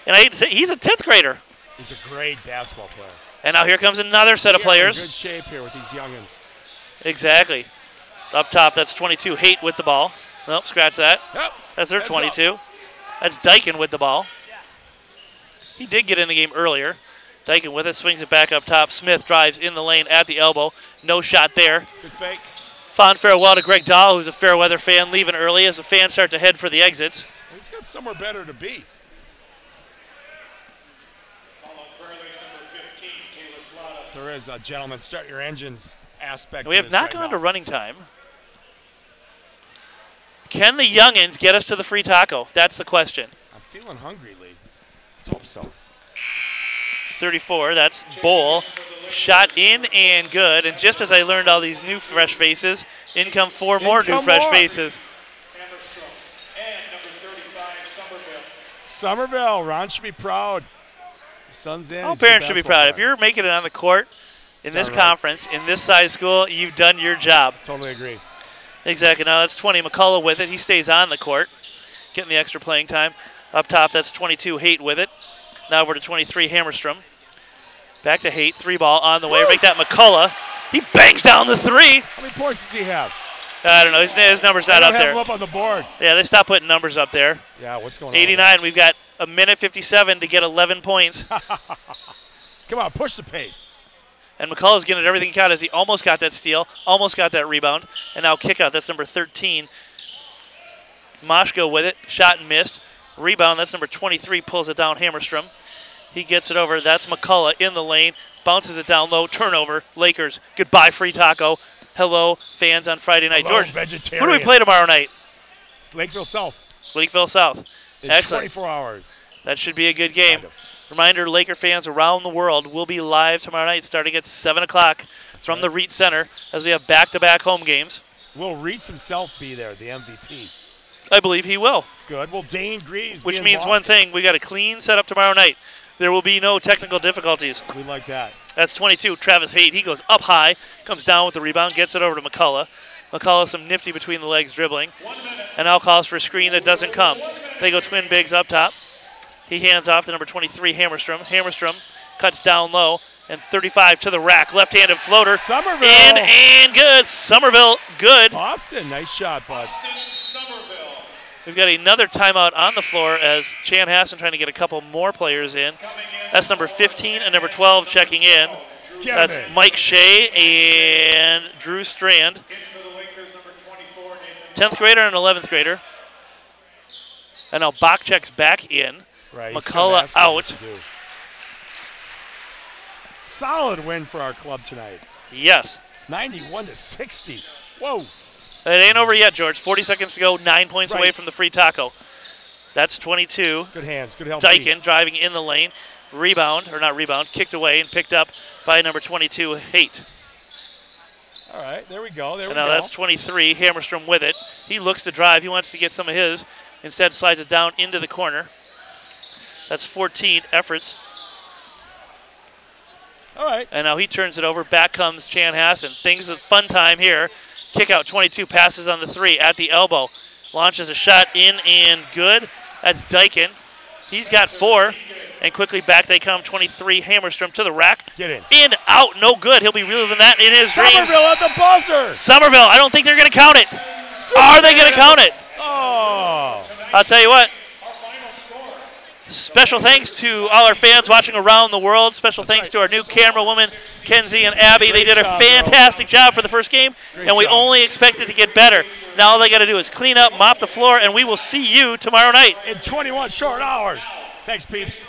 And I hate to say, he's a 10th grader. He's a great basketball player. And now here comes another set of players. In good shape here with these youngins. Exactly. Up top, that's 22, Haight with the ball. Nope, scratch that. Yep. That's their Heads 22. up. That's Dyken with the ball. He did get in the game earlier. Dyken with it, swings it back up top. Smith drives in the lane at the elbow. No shot there. Good fake. Fond farewell to Greg Dahl, who's a Fairweather fan, leaving early as the fans start to head for the exits. He's got somewhere better to be. There is a gentleman, start your engines aspect. And we have not gone to running time. Can the youngins get us to the free taco? That's the question. I'm feeling hungry, Lee. Let's hope so. 34, that's Bowl. Shot in and good. And just as I learned all these new fresh faces, in come four more new fresh faces. Somerville, Ron should be proud. His son's in. All parents should be proud. If you're making it on the court in this conference, in this size school, you've done your job. Totally agree. Exactly. Now that's 20, McCullough with it. He stays on the court, getting the extra playing time. Up top, that's 22, Haight with it. Now over to 23, Hammerstrom. Back to Haight, 3-ball on the way. Make that McCullough. He bangs down the three. How many points does he have? I don't know. His number's not up there. Him up on the board. Yeah, they stopped putting numbers up there. Yeah, what's going on? 89. We've got a minute 57 to get 11 points. Come on, push the pace. And McCullough's getting everything he got as he almost got that steal, almost got that rebound, and now kick out. That's number 13. Moshko with it. Shot and missed. Rebound. That's number 23. Pulls it down. Hammerstrom. He gets it over. That's McCullough in the lane. Bounces it down low. Turnover. Lakers. Goodbye, free taco. Hello, fans on Friday night. Hello, George, vegetarian. who do we play tomorrow night? It's Lakeville South. Lakeville South. In Excellent. 24 hours. That should be a good game. Reminder, Laker fans around the world will be live tomorrow night starting at 7 o'clock from the Reitz Center as we have back-to-back home games. Will Reitz himself be there, the MVP? I believe he will. Good. Well, Dane Greaves. Which means one thing. We got a clean setup tomorrow night. There will be no technical difficulties. We like that. That's 22, Travis Haight. He goes up high, comes down with the rebound, gets it over to McCullough. McCullough some nifty between the legs dribbling. And now calls for a screen that doesn't come. They go twin bigs up top. He hands off to number 23, Hammerstrom. Hammerstrom cuts down low, and 35 to the rack. Left-handed floater. Somerville. In and good. Somerville, good. Boston, nice shot, bud. We've got another timeout on the floor as Chanhassen trying to get a couple more players in. That's number 15 and number 12 checking in. That's Mike Shea and Drew Strand. 10th grader and 11th grader. And now Bach checks back in. Right, McCullough out. Solid win for our club tonight. Yes. 91-60. Whoa. It ain't over yet, George. 40 seconds to go, 9 points away from the free taco. That's 22. Good hands, good help. Dyken driving in the lane. Rebound, or not rebound, kicked away and picked up by number 22, Haight. All right, there we go. There we now go. That's 23, Hammerstrom with it. He looks to drive. He wants to get some of his. Instead, slides it down into the corner. That's 14, Efforts. All right. And now he turns it over. Back comes Chanhassen. Things a fun time here. Kick out 22, passes on the three at the elbow. Launches a shot in and good. That's Dyken. He's got 4. And quickly back they come, 23, Hammerstrom to the rack. Get in. In, out, no good. He'll be reliving that in his dreams. Somerville at the buzzer. Somerville, I don't think they're going to count it. Are they going to count it? Oh. I'll tell you what. Special thanks to all our fans watching around the world. Special thanks to our new camera woman, Kenzie and Abby. They did a fantastic job for the first game, and we only expect it to get better. Now all they got to do is clean up, mop the floor, and we will see you tomorrow night. In 21 short hours. Thanks, peeps.